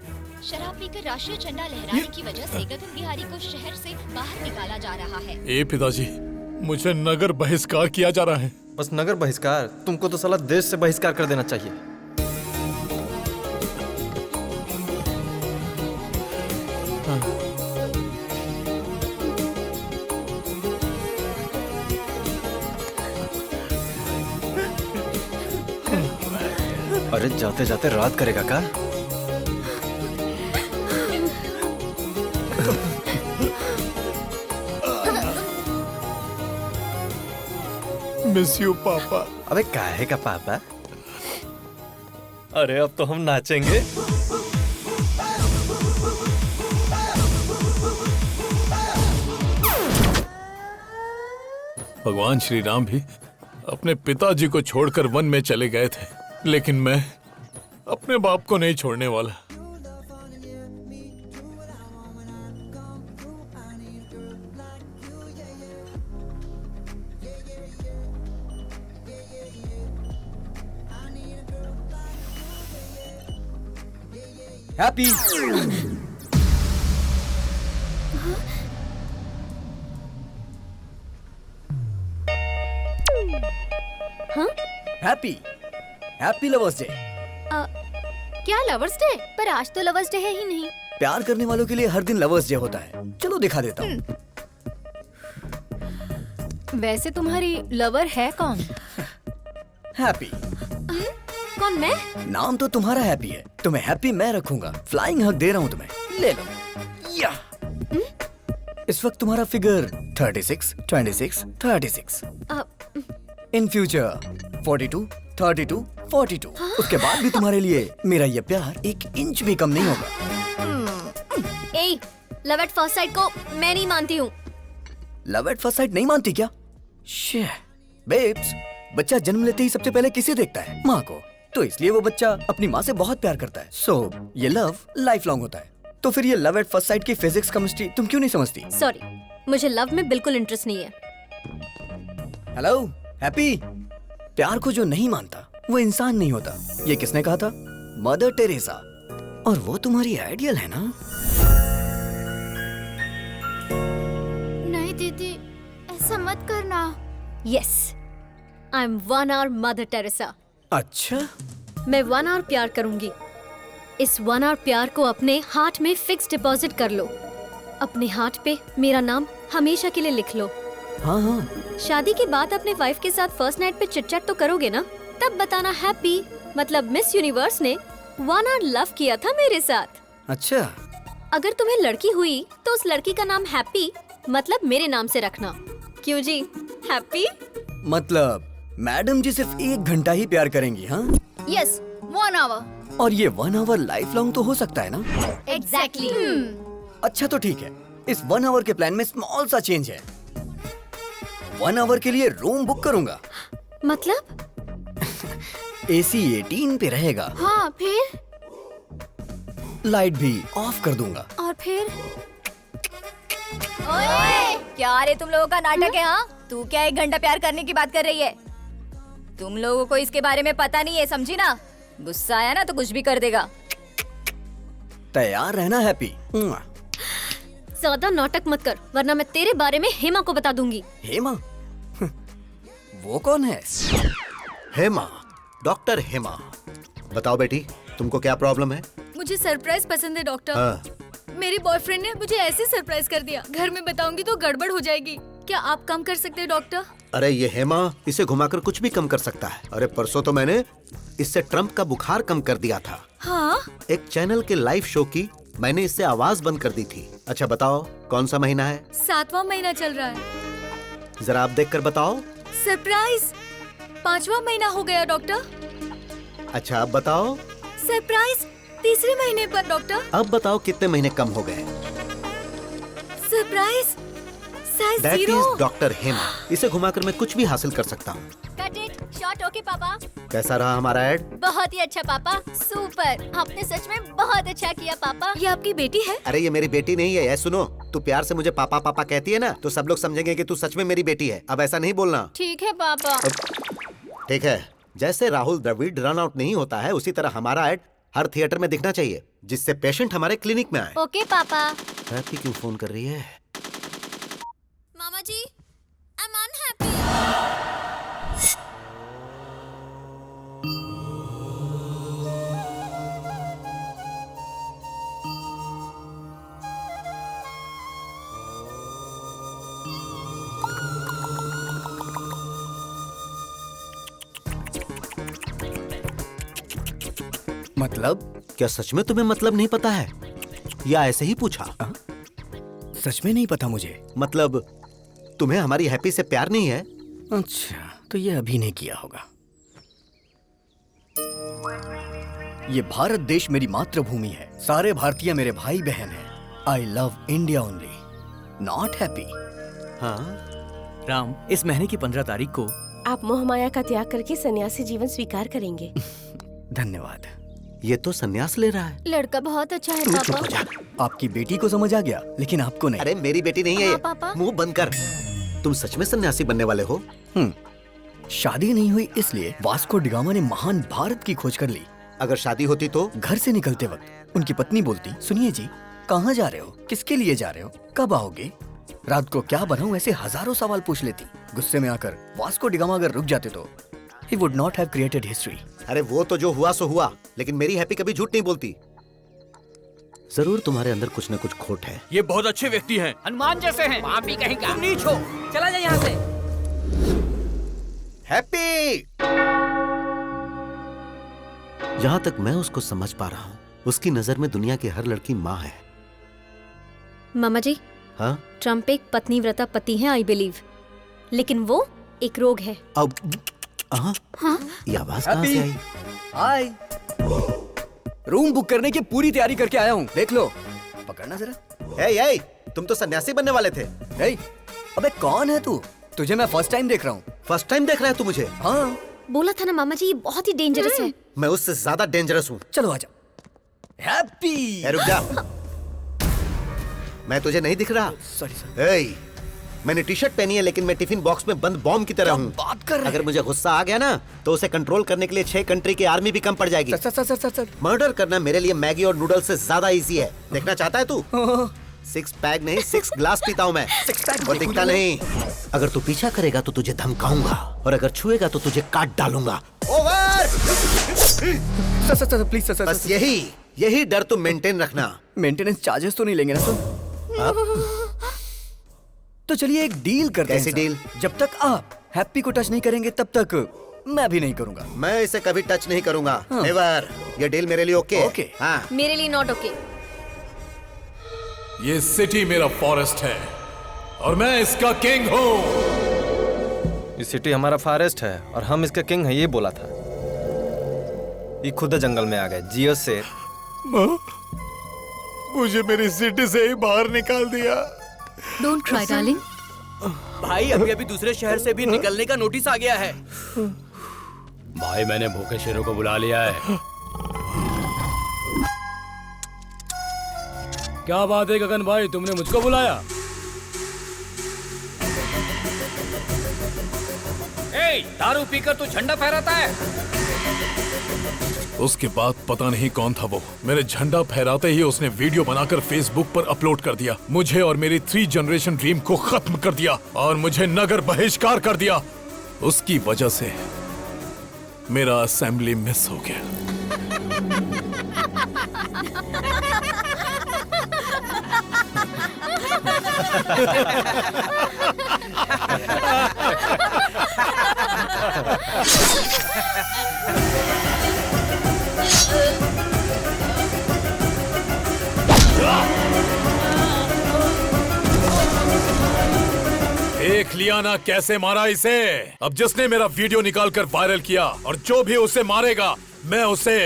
शराब पीकर राष्ट्रीय झंडा लहराने की वजह से गगन बिहारी को शहर से बाहर निकाला जा रहा है। ए पिताजी, मुझे नगर बहिष्कार किया जा रहा है। बस नगर बहिष्कार? तुमको तो साला देश से बहिष्कार कर देना चाहिए। अरे जाते जाते रात करेगा का? मिस यू पापा। अबे काहे का पापा? अरे अब तो हम नाचेंगे। भगवान श्री राम भी अपने पिताजी को छोड़कर वन में चले गए थे, लेकिन मैं अपने बाप को नहीं छोड़ने वाला। हैप्पी। हाँ? Happy happy lovers day. क्या लवर्स डे? पर आज तो लवर्स डे है ही नहीं। प्यार करने वालों के लिए हर दिन लवर्स डे होता है। चलो दिखा देता हूँ। वैसे तुम्हारी लवर है कौन? हैप्पी। कौन, मैं? नाम तो तुम्हारा हैप्पी है, तुम्हें हैप्पी मैं रखूंगा। फ्लाइंग हग दे रहा हूँ तुम्हें, ले लो। या। इस वक्त तुम्हारा फिगर 36, 26, 36। In future 42, 32, 42। उसके बाद भी तुम्हारे लिए मेरा ये प्यार 1 इंच भी कम नहीं होगा। ए, लव एट फर्स्ट साइट को मैं नहीं मानती हूँ। लव एट फर्स्ट साइट नहीं मानती क्या? शे, बेब्स, बच्चा जन्म लेते ही सबसे पहले किसे देखता है? माँ को। तो इसलिए वो बच्चा अपनी माँ से बहुत प्यार करता है। सो ये लव लाइफ लॉन्ग होता है। तो फिर ये लव एट फर्स्ट साइट की फिजिक्स केमिस्ट्री तुम क्यों नहीं समझती? सॉरी, मुझे लव में बिल्कुल इंटरेस्ट नहीं है। Hello happy. प्यार को जो नहीं मानता वो इंसान नहीं होता। ये किसने कहा था? Mother Teresa. और वो तुम्हारी आइडियल है ना? नहीं दीदी, ऐसा मत करना। Yes, I am 1 hour mother Teresa. अच्छा, मैं 1 hour प्यार करूंगी। इस 1 hour प्यार को अपने हार्ट में फिक्स डिपॉजिट कर लो। अपने हार्ट पे मेरा नाम हमेशा के लिए लिख लो। हाँ हाँ। शादी के बाद अपने वाइफ के साथ फर्स्ट नाइट पे चिट-चैट तो करोगे ना? तब बताना हैप्पी मतलब मिस यूनिवर्स ने 1 hour लव किया था मेरे साथ। अच्छा। अगर तुम्हें लड़की हुई तो उस लड़की का नाम हैप्पी मतलब मेरे नाम से रखना। क्यों जी, हैप्पी? मतलब मैडम जी सिर्फ 1 घंटा ही प्यार करेंगी? हाँ यस, 1 hour। और ये 1 hour लाइफ लॉन्ग तो हो सकता है ना? एग्जैक्टली। अच्छा तो ठीक है, इस 1 hour के प्लान में स्मॉल सा चेंज है। 1 आवर के लिए रूम बुक करूंगा। मतलब? AC 18 पे रहेगा। हाँ, फिर? लाइट भी ऑफ कर दूंगा। और फिर? ओए, क्या रे तुम लोगों का नाटक है? हाँ, तू क्या 1 घंटा प्यार करने की बात कर रही है? तुम लोगों को इसके बारे में पता नहीं है, समझी ना? गुस्सा आया ना तो कुछ भी कर देगा। तैयार रहना हैप्पी। ज्यादा नाटक मत कर, वरना मैं तेरे बारे में हेमा को बता दूंगी। हेमा? वो कौन है? हेमा, डॉक्टर हेमा। बताओ बेटी, तुमको क्या प्रॉब्लम है? मुझे सरप्राइज पसंद है डॉक्टर। हाँ। मेरे बॉयफ्रेंड ने मुझे ऐसे सरप्राइज कर दिया, घर में बताऊंगी तो गड़बड़ हो जाएगी। क्या आप कम कर सकते हैं डॉक्टर? अरे ये हेमा इसे घुमाकर कुछ भी कम कर सकता है। अरे परसों तो मैंने इससे ट्रम्प का बुखार कम कर दिया था। हाँ? एक चैनल के लाइव शो की मैंने इससे आवाज बंद कर दी थी। अच्छा बताओ, कौन सा महीना है? 7वां महीना चल रहा है। जरा आप देखकर बताओ। सरप्राइज 5वां महीना हो गया डॉक्टर। अच्छा अब बताओ। सरप्राइज 3रे महीने पर डॉक्टर। अब बताओ कितने महीने कम हो गए? Surprise size that 0। Is doctor Hema. इसे घुमाकर मैं कुछ भी हासिल कर सकता हूँ। कट इट, शॉट ओके पापा। कैसा रहा हमारा ऐड? बहुत ही अच्छा पापा, सुपर। आपने सच में बहुत अच्छा किया पापा। ये आपकी बेटी है? अरे ये मेरी बेटी नहीं है। सुनो, तू प्यार से मुझे पापा पापा कहती है ना, तो सब लोग समझेंगे कि तू सच में मेरी बेटी है। अब ऐसा नहीं बोलना। ठीक है पापा। ठीक है। जैसे राहुल द्रविड़ रन आउट नहीं होता है, उसी तरह हमारा ऐड हर थिएटर में दिखना चाहिए, जिससे पेशेंट हमारे क्लिनिक में आए। ओके पापा। हैप्पी क्यों फोन कर रही है? मामा जी, आई एम अनहैप्पी। मतलब? क्या सच में तुम्हें मतलब नहीं पता है, या ऐसे ही पूछा? सच में नहीं पता मुझे। मतलब तुम्हें हमारी हैप्पी से प्यार नहीं है? अच्छा, तो ये अभिनय किया होगा। ये भारत देश मेरी मातृभूमि है। सारे भारतीय मेरे भाई बहन हैं। I love India only, not happy. हाँ राम, इस महीने की 15 तारीख को आप मोहमाया का त्याग करके सन्यासी जीवन स्वीकार करेंगे। धन्यवाद। ये तो संन्यास ले रहा है। लड़का बहुत अच्छा है तू चुप हो पापा। जा। आपकी बेटी को समझ आ गया, लेकिन आपको नहीं। अरे मेरी बेटी नहीं है हाँ, ये। पापा। मुंह बंद कर। तुम सच में सन्यासी बनने वाले हो? शादी नहीं हुई इसलिए वास्को डिगामा ने महान भारत की खोज कर ली। अगर शादी होती तो? घर से निकलते वक्त उनकी पत्नी बोलती, सुनिए जी, कहाँ जा रहे हो, किसके लिए जा रहे हो, कब आओगे, रात को क्या बनाऊं, ऐसे हजारों सवाल पूछ लेती। गुस्से में आकर वास्को डिगामा अगर रुक जाते तो he would not have created history। अरे वो तो जो हुआ सो हुआ, लेकिन मेरी हैप्पी कभी झूठ नहीं बोलती। जरूर तुम्हारे अंदर कुछ न कुछ खोट है। ये बहुत अच्छे व्यक्ति हैं, हनुमान जैसे हैं। आप भी कहीं का नीच हो, चला जा यहाँ से। हैप्पी! जहाँ तक मैं उसको समझ पा रहा हूँ, उसकी नजर में दुनिया की हर लड़की माँ है। मामा जी, हाँ? ट्रम्प एक पत्नीव्रता पति है, आई बिलीव, लेकिन वो एक रोग है। अब हाँ? ये आवाज कहाँ से आई? हाय, रूम बुक करने की पूरी तैयारी करके आया हूँ, देख लो। पकड़ना जरा। ए, तुम तो सन्यासी बनने वाले थे। अबे कौन है तू? तुझे मैं फर्स्ट टाइम देख रहा हूँ। फर्स्ट टाइम देख रहा है तू मुझे? हाँ। बोला था ना मामा जी, ये बहुत ही डेंजरस है। मैं उससे ज्यादा डेंजरस हूँ। चलो आजा। हैप्पी! रुक जा। मैं तुझे नहीं दिख रहा? सॉरी। मैंने टी शर्ट पहनी है, लेकिन मैं टिफिन बॉक्स में बंद बॉम्ब की तरह हूँ। बात कर रहे हैं? अगर मुझे गुस्सा आ गया ना, तो उसे कंट्रोल करने के लिए 6 कंट्री की आर्मी भी कम पड़ जाएगी। सर। मर्डर करना मेरे लिए मैगी और नूडल्स से ज्यादा इजी है। देखना चाहता है तू? 6 पैक नहीं, 6 ग्लास पीता हूँ मैं। 6 पैक और दिखता नहीं। अगर तू पीछा करेगा तो तुझे धमकाऊंगा, और अगर छुएगा तो तुझे काट डालूंगा। ओवर! Sir please sir. बस यही डर तुम मेंटेन रखना। मेंटेनेंस चार्जेस तो नहीं लेंगे ना सर? तो चलिए एक डील करते हैं। कैसी डील? जब तक आप हैप्पी को टच नहीं करेंगे तब तक मैं भी नहीं करूंगा। मैं इसे कभी टच नहीं करूंगा। नेवर। ये डील मेरे लिए ओके? ओके। हाँ। मेरे लिए नॉट ओके। ये सिटी मेरा फॉरेस्ट है और मैं इसका किंग हूँ। ये सिटी हमारा फॉरेस्ट है और हम इसका किंग है, ये बोला था। ये खुद जंगल में आ गए। जियो शेर। मुझे मेरी सिटी से ही बाहर निकाल दिया। डोंट क्राई डार्लिंग, भाई अभी अभी दूसरे शहर से भी निकलने का नोटिस आ गया है। भाई मैंने भूखे शेरों को बुला लिया है। क्या बात है गगन भाई, तुमने मुझको बुलाया? ए, दारू पीकर तू झंडा फहराता है? उसके बाद पता नहीं कौन था वो, मेरे झंडा फहराते ही उसने वीडियो बनाकर फेसबुक पर अपलोड कर दिया। मुझे और मेरी 3 जनरेशन ड्रीम को खत्म कर दिया और मुझे नगर बहिष्कार कर दिया। उसकी वजह से मेरा असेंबली मिस हो गया। देख लिया ना कैसे मारा इसे। अब जिसने मेरा वीडियो निकालकर वायरल किया और जो भी उसे मारेगा मैं उसे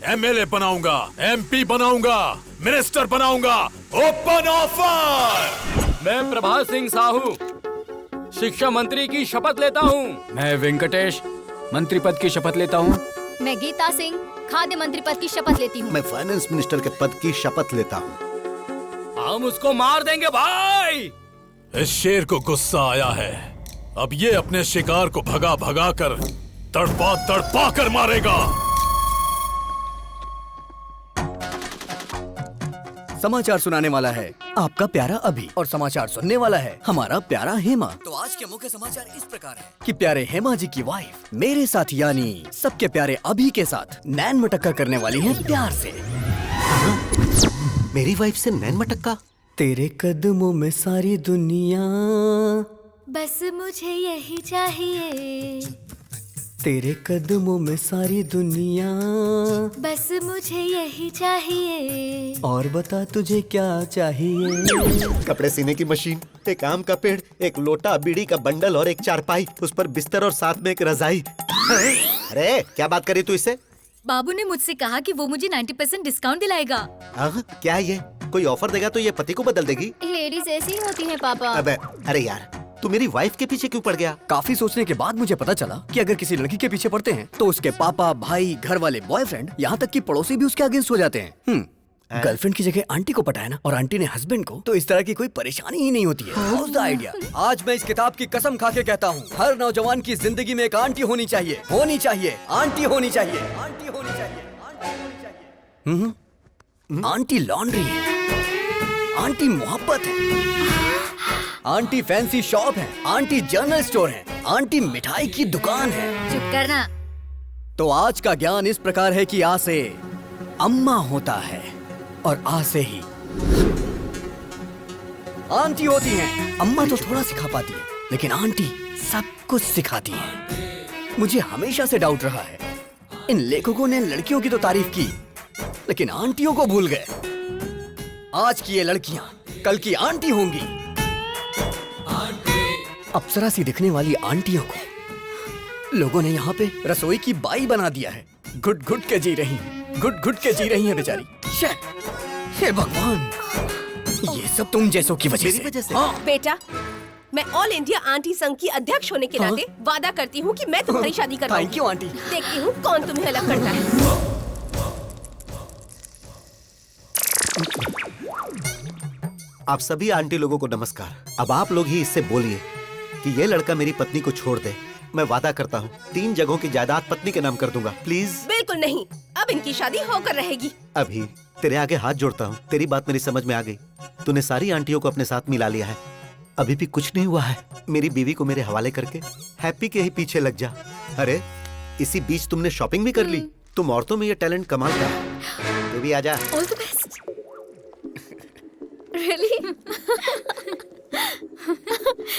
एमएलए बनाऊंगा, एमपी बनाऊंगा, मिनिस्टर बनाऊंगा। Open offer. मैं प्रभात सिंह साहू शिक्षा मंत्री की शपथ लेता हूँ। मैं वेंकटेश मंत्री पद की शपथ लेता हूँ। मैं गीता सिंह खाद्य मंत्री पद की शपथ लेती हूँ। मैं फाइनेंस मिनिस्टर के पद की शपथ लेता हूँ। हम उसको मार देंगे भाई। इस शेर को गुस्सा आया है, अब ये अपने शिकार को भगा भगा कर तड़पा तड़पा कर मारेगा। समाचार सुनाने वाला है आपका प्यारा अभी और समाचार सुनने वाला है हमारा प्यारा हेमा। तो आज के मुख्य समाचार इस प्रकार है कि प्यारे हेमा जी की वाइफ मेरे साथ यानी सबके प्यारे अभी के साथ नैन मटक्का करने वाली है प्यार से। मेरी वाइफ से नैन मटक्का? तेरे कदमों में सारी दुनिया, बस मुझे यही चाहिए। तेरे कदमों में सारी दुनिया, बस मुझे यही चाहिए। और बता तुझे क्या चाहिए? कपड़े सीने की मशीन, एक आम का पेड़, एक लोटा, बीड़ी का बंडल और एक चारपाई, उस पर बिस्तर और साथ में एक रजाई। अरे क्या बात करी तू इससे? बाबू ने मुझसे कहा कि वो मुझे 90% डिस्काउंट दिलाएगा। क्या ये कोई ऑफर देगा तो ये पति को बदल देगी? लेडीज ऐसी ही होती हैं पापा। अबे अरे यार, तू मेरी वाइफ के पीछे क्यों पड़ गया? काफी सोचने के बाद मुझे पता चला कि अगर किसी लड़की के पीछे पड़ते हैं तो उसके पापा, भाई, घर वाले, बॉयफ्रेंड, यहाँ तक कि पड़ोसी भी उसके अगेंस्ट हो जाते हैं। गर्लफ्रेंड की जगह आंटी को पटाया ना, और आंटी ने हस्बैंड को, तो इस तरह की कोई परेशानी ही नहीं होती है। How's the idea? आज मैं इस किताब की कसम खा के कहता हूँ, हर नौजवान की जिंदगी में एक आंटी होनी चाहिए, होनी चाहिए, आंटी होनी चाहिए, आंटी होनी चाहिए, आंटी होनी चाहिए। आंटी लॉन्ड्री है, आंटी मोहब्बत है, आंटी फैंसी शॉप है, आंटी जनरल स्टोर है, आंटी मिठाई की दुकान है। चुप करना। तो आज का ज्ञान इस प्रकार है कि आ से अम्मा होता है और आ से ही आंटी होती है। अम्मा तो थोड़ा सिखा पाती है, लेकिन आंटी सब कुछ सिखाती है। मुझे हमेशा से डाउट रहा है, इन लेखकों ने लड़कियों की तो तारीफ की, लेकिन आंटियों को भूल गए। आज की ये लड़कियां कल की आंटी होंगी। अप्सरा सी दिखने वाली आंटियों को लोगों ने यहाँ पे रसोई की बाई बना दिया है। घुट घुट के जी रही, घुट घुट के जी रही है बेचारी। हे भगवान, ये सब तुम जैसों की वजह से। हाँ। बेटा, मैं ऑल इंडिया आंटी संघ की अध्यक्ष होने के नाते वादा करती हूँ कि मैं तुम्हारी शादी करवाऊंगी। Thank you aunty. देखती हूँ कौन तुम्हें अलग करता है। आप सभी आंटी लोगों को नमस्कार। अब आप लोग ही इससे बोलिए कि ये लड़का मेरी पत्नी को छोड़ दे। मैं वादा करता हूँ 3 जगहों की जायदाद पत्नी के नाम कर दूंगा। प्लीज। बिल्कुल नहीं, अब इनकी शादी होकर रहेगी। अभी तेरे आगे हाथ जोड़ता हूँ, तेरी बात मेरी समझ में आ गई। तूने सारी आंटियों को अपने साथ मिला लिया है, अभी भी कुछ नहीं हुआ है। मेरी बीवी को मेरे हवाले करके हैप्पी के ही पीछे लग जा। अरे इसी बीच तुमने शॉपिंग भी कर ली। तुम औरतों में ये टैलेंट कमाल का है। तू भी आजा। All the best. Really?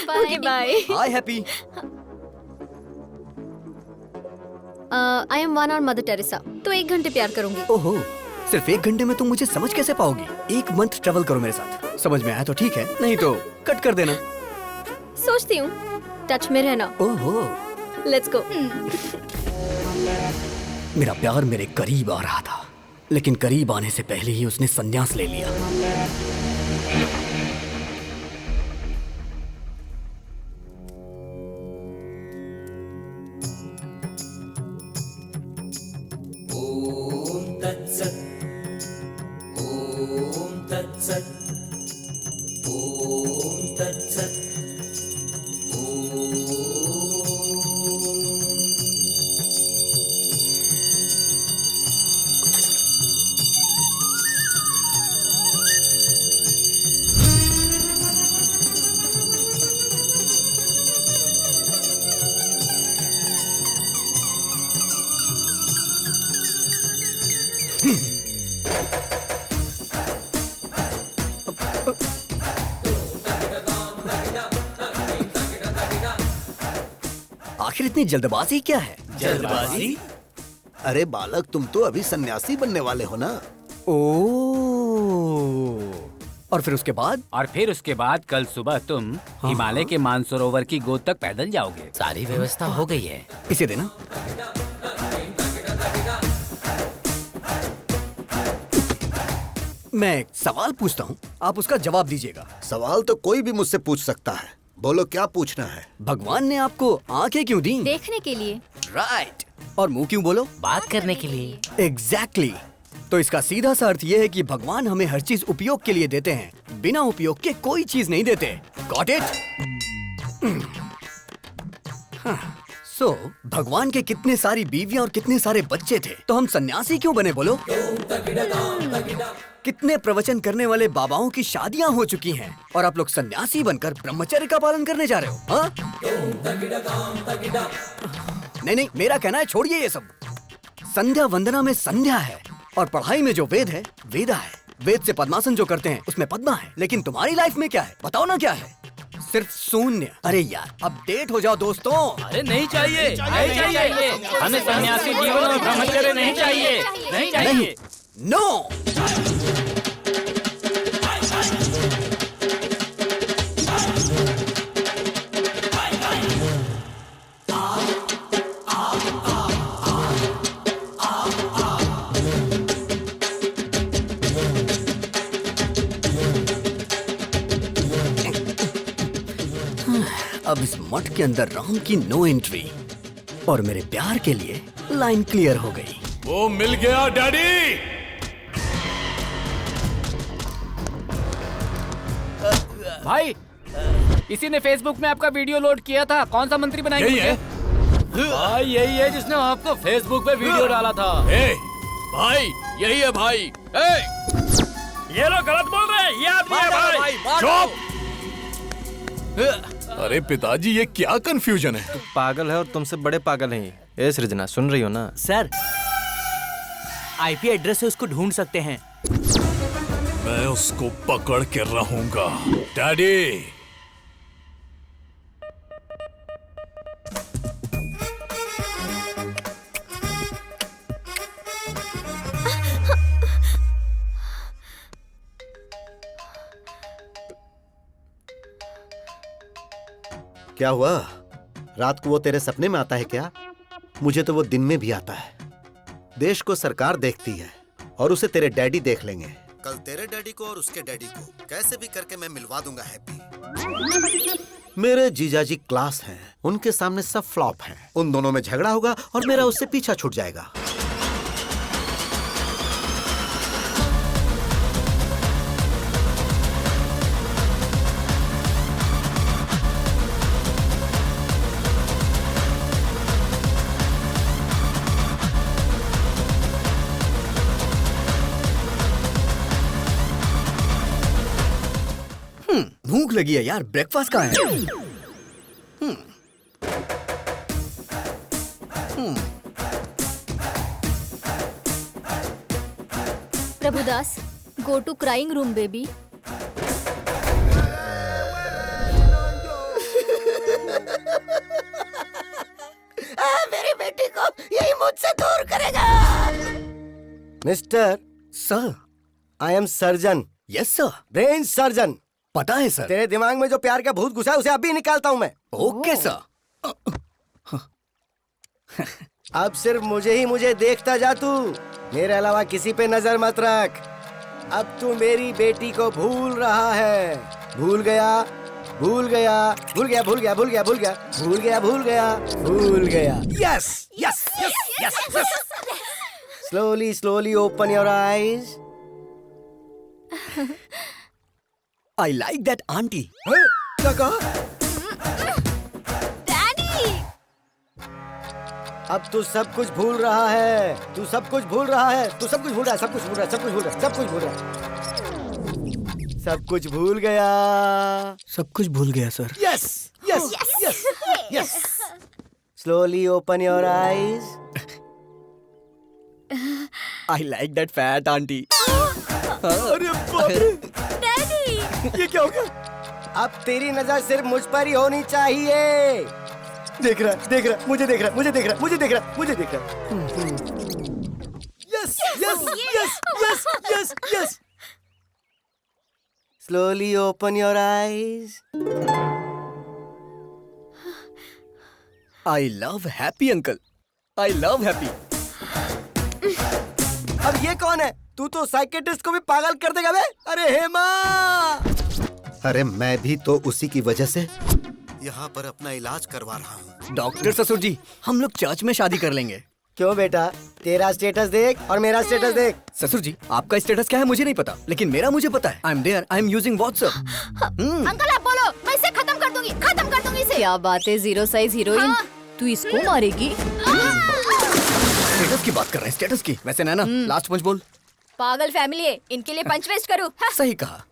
Okay bye. Hi happy. I am 1 और मदर टेरेसा, तो 1 घंटे प्यार करूंगी। ओहो, सिर्फ 1 घंटे में तुम मुझे समझ कैसे पाओगी? 1 मंथ ट्रेवल करो मेरे साथ, समझ में आया तो ठीक है, नहीं तो कट कर देना। सोचती हूँ, टच में रहना। ओहो, लेट्स गो। मेरा प्यार मेरे करीब आ रहा था, लेकिन करीब आने से पहले ही उसने संन्यास ले लिया। आखिर इतनी जल्दबाजी क्या है? जल्दबाजी? अरे बालक, तुम तो अभी सन्यासी बनने वाले हो ना। और फिर उसके बाद? और फिर उसके बाद कल सुबह तुम हिमालय के मानसरोवर की गोद तक पैदल जाओगे। सारी व्यवस्था हो गई है। इसे देना। मैं एक सवाल पूछता हूँ, आप उसका जवाब दीजिएगा। सवाल तो कोई भी मुझसे पूछ सकता है, बोलो क्या पूछना है। भगवान ने आपको आंखें क्यों दी? देखने के लिए। राइट। और मुंह क्यों बोलो? बात करने के लिए। एग्जैक्टली। तो इसका सीधा सा अर्थ ये है कि भगवान हमें हर चीज उपयोग के लिए देते हैं, बिना उपयोग के कोई चीज नहीं देते। Got it? सो भगवान के कितने सारी बीवियां और कितने सारे बच्चे थे, तो हम सन्यासी क्यों बने बोलो? कितने प्रवचन करने वाले बाबाओं की शादियां हो चुकी हैं और आप लोग सन्यासी बनकर ब्रह्मचर्य का पालन करने जा रहे हो? हाँ? नहीं, मेरा कहना है छोड़िए ये सब। संध्या वंदना में संध्या है और पढ़ाई में जो वेद है वेदा है। वेद से पद्मासन जो करते हैं उसमें पद्मा है, लेकिन तुम्हारी लाइफ में क्या है बताओ ना? क्या है? सिर्फ शून्य। अरे यार अपडेट हो जाओ दोस्तों। अरे नहीं चाहिए, नहीं चाहिए। हमें सन्यासी जीवन और ब्रह्मचर्य नहीं चाहिए, नहीं चाहिए। नो। अब इस मठ के अंदर राम की नो एंट्री और मेरे प्यार के लिए लाइन क्लियर हो गई। वो मिल गया डैडी। भाई, इसी ने फेसबुक में आपका वीडियो लोड किया था। कौन सा मंत्री बनाएंगे? यही है? भाई यही है जिसने आपको फेसबुक पे वीडियो डाला था। भाई यही है भाई। ये लोग गलत बोल रहे हैं, ये आदमी है भाई। चुप। अरे पिताजी, ये क्या कंफ्यूजन है? तू पागल है और तुमसे बड़े पागल हैं ये। सृजना सुन रही हो ना? सर, आईपी एड्रेस से उसको ढूंढ सकते हैं। मैं उसको पकड़ के रहूंगा डैडी। क्या हुआ? रात को वो तेरे सपने में आता है क्या? मुझे तो वो दिन में भी आता है। देश को सरकार देखती है और उसे तेरे डैडी देख लेंगे। कल तेरे डैडी को और उसके डैडी को कैसे भी करके मैं मिलवा दूंगा हैप्पी। मेरे जीजाजी क्लास हैं, उनके सामने सब फ्लॉप हैं। उन दोनों में झगड़ा होगा और मेरा उससे पीछा छूट जाएगा। भूख लगी है यार, ब्रेकफास्ट कहाँ है? Prabhudas, go to crying room baby. मेरी बेटी को यही मुझसे दूर करेगा। Mister sir, I am surgeon. Yes sir. Brain surgeon. पता है सर। तेरे दिमाग में जो प्यार का भूत घुसा है उसे अभी निकालता हूँ मैं। Okay sir. अब सिर्फ मुझे देखता जा तू, मेरे अलावा किसी पे नजर मत रख। अब तू मेरी बेटी को भूल रहा है। भूल गया, भूल गया, भूल गया, भूल गया, भूल गया, भूल गया, भूल गया, भूल गया, भूल गया। Yes yes yes yes. Slowly slowly open your eyes. I like that aunty. क्या कहा? डैडी। अब तू सब कुछ भूल रहा है, तू सब कुछ भूल रहा है, तू सब कुछ भूल रहा है, सब कुछ भूल रहा है, सब कुछ भूल रहा है, सब कुछ भूल रहा है, सब कुछ भूल गया। सब कुछ भूल गया sir. Yes yes yes yes. Slowly open your eyes. I like that fat aunty. अरे बाप रे। डैडी। ये क्या हो गया? अब तेरी नजर सिर्फ मुझ पर ही होनी चाहिए। देख रहा, मुझे देख रहा, मुझे देख रहा, मुझे देख रहा, मुझे देख रहा। Yes yes yes yes yes yes. Slowly open your eyes. I love happy uncle. I love happy. अब ये कौन है? तू तो साइकेट्रिस्ट को भी पागल कर देगा बे। अरे हेमा। अरे मैं भी तो उसी की वजह से यहाँ पर अपना इलाज करवा रहा हूँ। डॉक्टर ससुर जी, हम लोग चर्च में शादी कर लेंगे। क्यों बेटा? तेरा स्टेटस देख और मेरा स्टेटस देख। ससुर जी, आपका स्टेटस क्या है मुझे नहीं पता, लेकिन मेरा मुझे पता है। I am there, I am using WhatsApp. Uncle आप बोलो, मैं इसे खत्म कर दूंगी इसे। क्या बात है, जीरो साइज हीरोइन। तू इसको मारेगी? स्टेटस की बात कर रहे हैं, स्टेटस की। वैसे नैना, लास्ट पंच बोल। पागल फैमिली है, इनके लिए पंच वेस्ट करूं? सही कहा।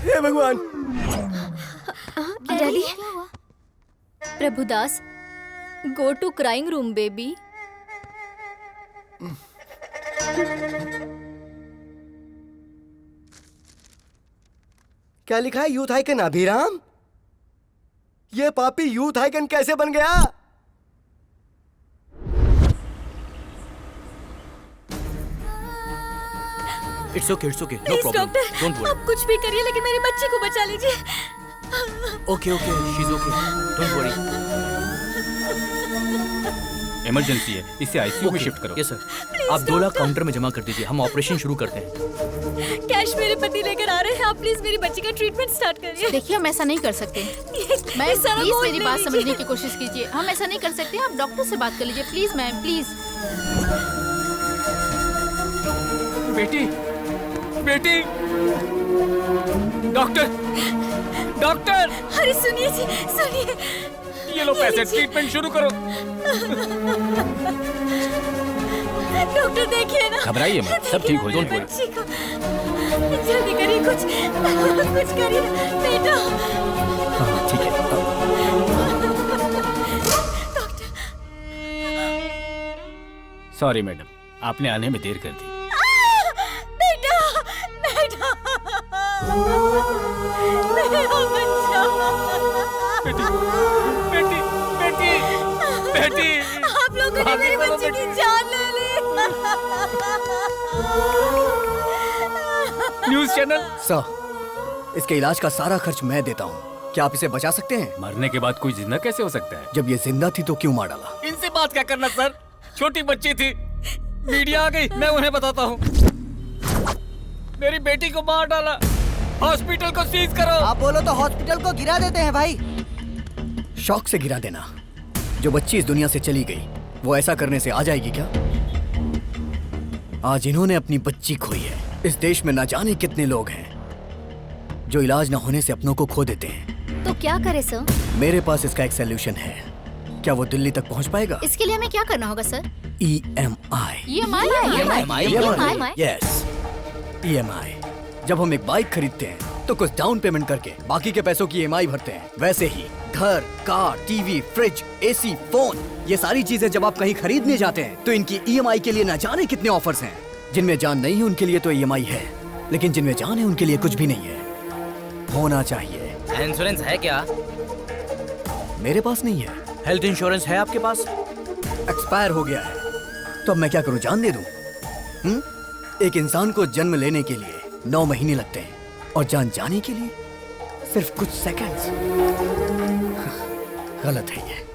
हे भगवान। Daddy. Prabhudas, go to crying room baby. क्या लिखा है? Youth icon Abhiram? ये पापी यूथ आइकन कैसे बन गया? It's okay, no please problem, doctor, don't worry. आप कुछ भी करिए लेकिन मेरी बच्ची को बचा लीजिए। Okay, she is okay, don't worry. Emergency है, इसे आईसीयू में शिफ्ट करो। Yes sir. आप 2 लाख काउंटर में जमा कर दीजिए, हम ऑपरेशन शुरू करते हैं। कैश मेरे पति लेकर आ रहे हैं, आप प्लीज मेरी बच्ची का ट्रीटमेंट स्टार्ट करिए। देखिए, हम ऐसा नहीं कर सकते। मैम प्लीज मेरी बात समझने की कोशिश कीजिए। हम ऐसा नहीं कर सकते, आप डॉक्टर से बात कर लीजिए प्लीज मैम, प्लीज। बेटी, बेटी, डॉक्टर, डॉक्टर। अरे सुनिए जी, सुनिए। ये लो पैसे, ट्रीटमेंट शुरू करो। डॉक्टर देखिए ना। घबराइए मत, सब ठीक हो जाएगा। बच्ची को जल्दी करिए, कुछ करिए बेटा। ठीक है। सॉरी मैडम, आपने आने में देर कर दी। बेटा, बेटा, मेरा बच्चा। बेटी, बेटी, बेटी। आप लोगों ने मेरी बच्ची की जान ले ली। News channel. सर, इसके इलाज का सारा खर्च मैं देता हूँ। क्या आप इसे बचा सकते हैं? मरने के बाद कोई जिंदा कैसे हो सकता है? जब ये जिंदा थी तो क्यों मार डाला? इनसे बात क्या करना सर, छोटी बच्ची थी, मीडिया आ गई, मैं उन्हें बताता हूँ। मेरी बेटी को मार डाला, हॉस्पिटल को सीज करो। आप बोलो तो हॉस्पिटल को गिरा देते हैं भाई। शौक से गिरा देना। जो बच्ची इस दुनिया से चली गई, वो ऐसा करने से आ जाएगी क्या? आज इन्होंने अपनी बच्ची खोई है। इस देश में ना जाने कितने लोग हैं जो इलाज न होने से अपनों को खो देते हैं। तो क्या करे सर? मेरे पास इसका एक सलूशन है। क्या वो दिल्ली तक पहुंच पाएगा? इसके लिए हमें क्या करना होगा सर? EMI। Yes, EMI। जब हम एक बाइक खरीदते हैं तो कुछ डाउन पेमेंट करके बाकी के पैसों की EMI भरते हैं। वैसे ही घर, car, TV, fridge, AC, phone, ये सारी चीजें जब आप कहीं खरीदने जाते हैं तो इनकी EMI के लिए न जाने कितने ऑफर्स हैं। जिनमें जान नहीं है उनके लिए तो EMI है, लेकिन जिनमें जान है उनके लिए कुछ भी नहीं है। होना चाहिए। इंश्योरेंस है क्या? मेरे पास नहीं है। हेल्थ इंश्योरेंस है आपके पास? एक्सपायर हो गया है। तो अब मैं क्या करूं, जान दे दूं? एक इंसान को जन्म लेने के लिए 9 महीने लगते हैं और जान जाने के लिए सिर्फ कुछ सेकंड्स। गलत है ये।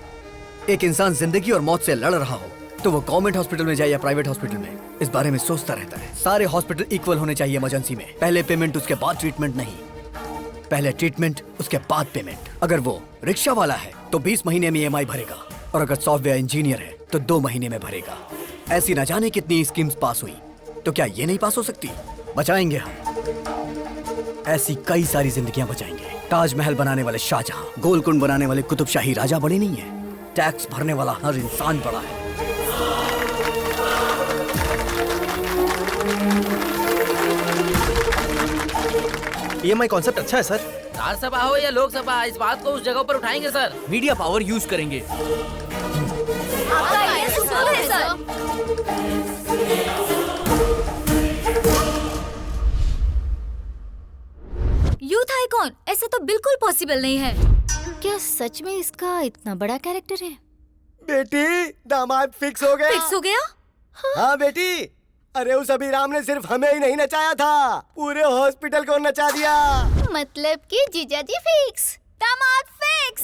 एक इंसान जिंदगी और मौत से लड़ रहा हो तो वो गवर्नमेंट हॉस्पिटल में जाए या प्राइवेट हॉस्पिटल में, इस बारे में सोचता रहता है। सारे हॉस्पिटल इक्वल होने चाहिए इमरजेंसी में। पहले पेमेंट, उसके बाद ट्रीटमेंट नहीं। पहले ट्रीटमेंट, उसके बाद पेमेंट। अगर वो रिक्शा वाला है तो 20 महीने में EMI भरेगा, और अगर सॉफ्टवेयर इंजीनियर है तो 2 महीने में भरेगा। ऐसी न जाने कितनी स्कीम्स पास हुई, तो क्या ये नहीं पास हो सकती? बचाएंगे हम, ऐसी कई सारी जिंदगियां बचाएंगे। ताजमहल बनाने वाले शाहजहां, गोलकुंड बनाने वाले कुतुबशाही राजा बड़े नहीं है, टैक्स भरने वाला हर इंसान बड़ा है। EMI कॉन्सेप्ट अच्छा है सर। राज्यसभा हो या लोकसभा, इस बात को उस जगह पर उठाएंगे सर। मीडिया पावर यूज करेंगे। आपका आइडिया सुपर है सर। यूथ आइकॉन, ऐसा तो बिल्कुल पॉसिबल नहीं है। क्या सच में इसका इतना बड़ा कैरेक्टर है? बेटी, दामाद फिक्स हो गया। फिक्स हो गया? हाँ बेटी, अरे उस अभिराम ने सिर्फ हमें ही नहीं नचाया था, पूरे हॉस्पिटल को नचा दिया। मतलब कि जीजाजी फिक्स, दामाद फिक्स।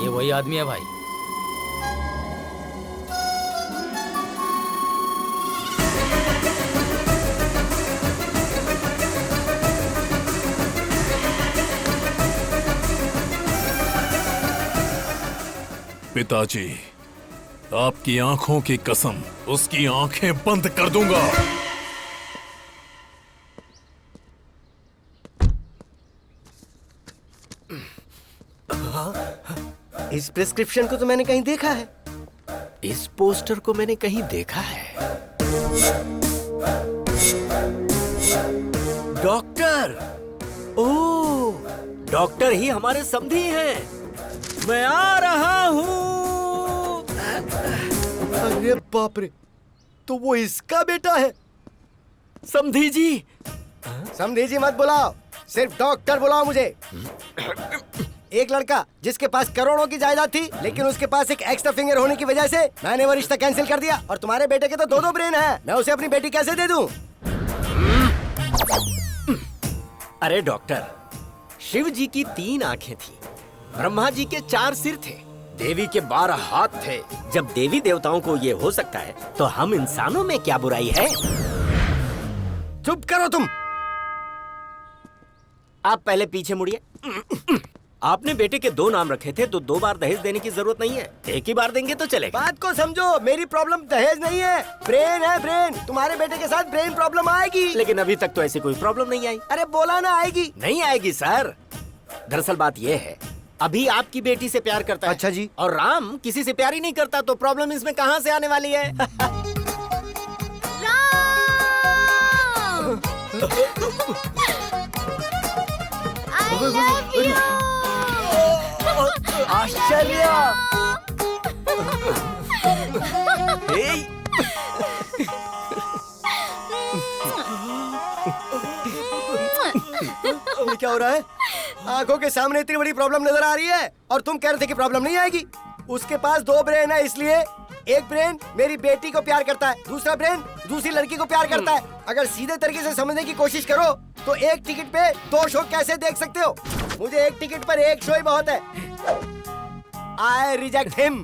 ये वही आदमी है भाई। पिताजी, आपकी आंखों की कसम, उसकी आंखें बंद कर दूंगा। इस प्रिस्क्रिप्शन को तो मैंने कहीं देखा है। इस पोस्टर को मैंने कहीं देखा है। डॉक्टर, ओह, डॉक्टर ही हमारे समधी हैं। मैं आ रहा हूँ। अरे बाप रे, तो वो इसका बेटा है। समधी जी। समधी जी मत बुलाओ, सिर्फ डॉक्टर बुलाओ मुझे। एक लड़का जिसके पास करोड़ों की जायदाद थी, लेकिन उसके पास एक एक्स्ट्रा फिंगर होने की वजह से मैंने वो रिश्ता कैंसिल कर दिया। और तुम्हारे बेटे के तो 2 ब्रेन हैं, मैं उसे अपनी बेटी कैसे दे दूं? अरे डॉक्टर, शिव जी की 3 आंखें थी, ब्रह्मा जी के 4 सिर थे, देवी के 12 हाथ थे। जब देवी देवताओं को ये हो सकता है, तो हम इंसानों में क्या बुराई है? चुप करो तुम। आप पहले पीछे मुड़िए। आपने बेटे के 2 नाम रखे थे, तो 2 बार दहेज देने की जरूरत नहीं है, एक ही बार देंगे तो चलेगा। बात को समझो, मेरी प्रॉब्लम दहेज नहीं है, ब्रेन है ब्रेन। तुम्हारे बेटे के साथ ब्रेन प्रॉब्लम आएगी। लेकिन अभी तक तो ऐसी कोई प्रॉब्लम नहीं आई। अरे बोला ना आएगी। नहीं आएगी सर। दरअसल बात यह है, अभी आपकी बेटी से प्यार करता है। अच्छा जी। और राम किसी से प्यार ही नहीं करता, तो प्रॉब्लम इसमें कहाँ से आने वाली है? I love you. आश्चर्य। ये क्या हो रहा है? आंखों के सामने इतनी बड़ी प्रॉब्लम नजर आ रही है और तुम कह रहे थे कि प्रॉब्लम नहीं आएगी। उसके पास 2 ब्रेन है, इसलिए एक ब्रेन मेरी बेटी को प्यार करता है, दूसरा ब्रेन दूसरी लड़की को प्यार करता है। अगर सीधे तरीके से समझने की कोशिश करो तो एक टिकट पे 2 शो कैसे देख सकते हो? मुझे एक टिकट पर एक शो ही बहुत है। I reject him.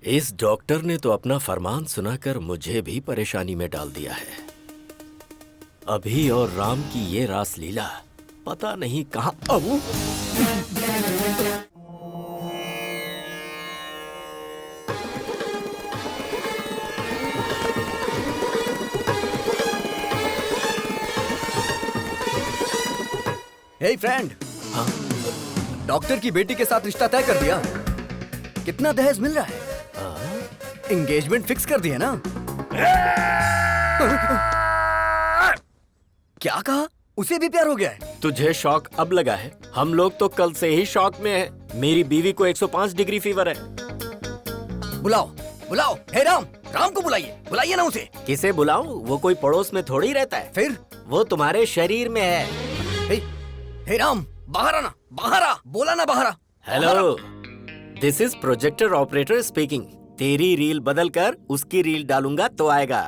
इस डॉक्टर ने तो अपना फरमान सुनाकर मुझे भी परेशानी में डाल दिया है। अभी और राम की ये रास लीला पता नहीं कहां। हे फ्रेंड, डॉक्टर की बेटी के साथ रिश्ता तय कर दिया। कितना दहेज मिल रहा है? एंगेजमेंट फिक्स कर दिया ना? क्या कहा? उसे भी प्यार हो गया है? तुझे शौक अब लगा है? हम लोग तो कल से ही शौक में हैं। मेरी बीवी को 105 डिग्री फीवर है। बुलाओ बुलाओ, हे राम, राम को बुलाइए, बुलाइए ना उसे। किसे बुलाऊं? वो कोई पड़ोस में थोड़ी रहता है। फिर वो तुम्हारे शरीर में है। हे राम, बाहर आना, बाहर आ, बोला ना बाहर आ। Hello, this is projector operator speaking. तेरी रील बदल कर उसकी रील डालूंगा तो आएगा।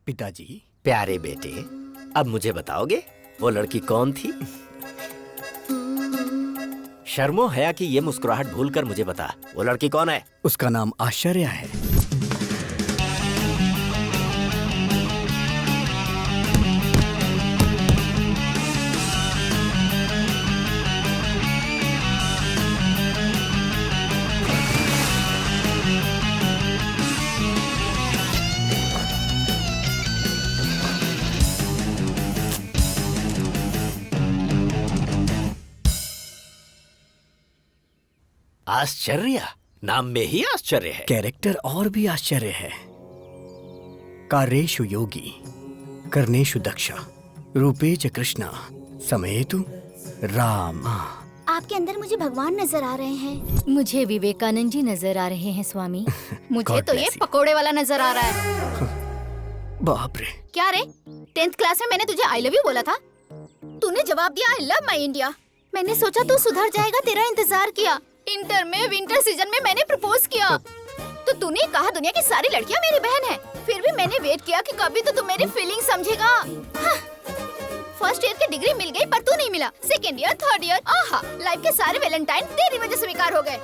पिताजी। प्यारे बेटे, अब मुझे बताओगे वो लड़की कौन थी? शर्मो हया की ये मुस्कुराहट भूलकर मुझे बता, वो लड़की कौन है? उसका नाम आश्चर्य है। आश्चर्य, नाम में ही आश्चर्य है। कैरेक्टर और भी आश्चर्य है। कार्येषु योगी, कर्णेषु दक्षा, रूपेच कृष्णा, समेतु राम। आपके अंदर मुझे भगवान नजर आ रहे हैं। मुझे विवेकानंद जी नजर आ रहे हैं स्वामी। मुझे तो ये पकोड़े वाला नजर आ रहा है। बाप रे। क्या रे, 10th क्लास में मैंने तुझे आई लव यू बोला था, तूने जवाब दिया आई लव माई इंडिया। मैंने सोचा तू सुधर जाएगा, तेरा इंतजार किया। इंटर में विंटर सीजन में मैंने प्रपोज किया तो तूने कहा दुनिया की सारी लड़कियां मेरी बहन है। फिर भी मैंने वेट किया कि कभी तो तू मेरी फीलिंग समझेगा। फर्स्ट ईयर की डिग्री मिल गई पर तू नहीं मिला। सेकंड ईयर, थर्ड ईयर, आहा, लाइफ के सारे वैलेंटाइन तेरी वजह से बेकार हो गए।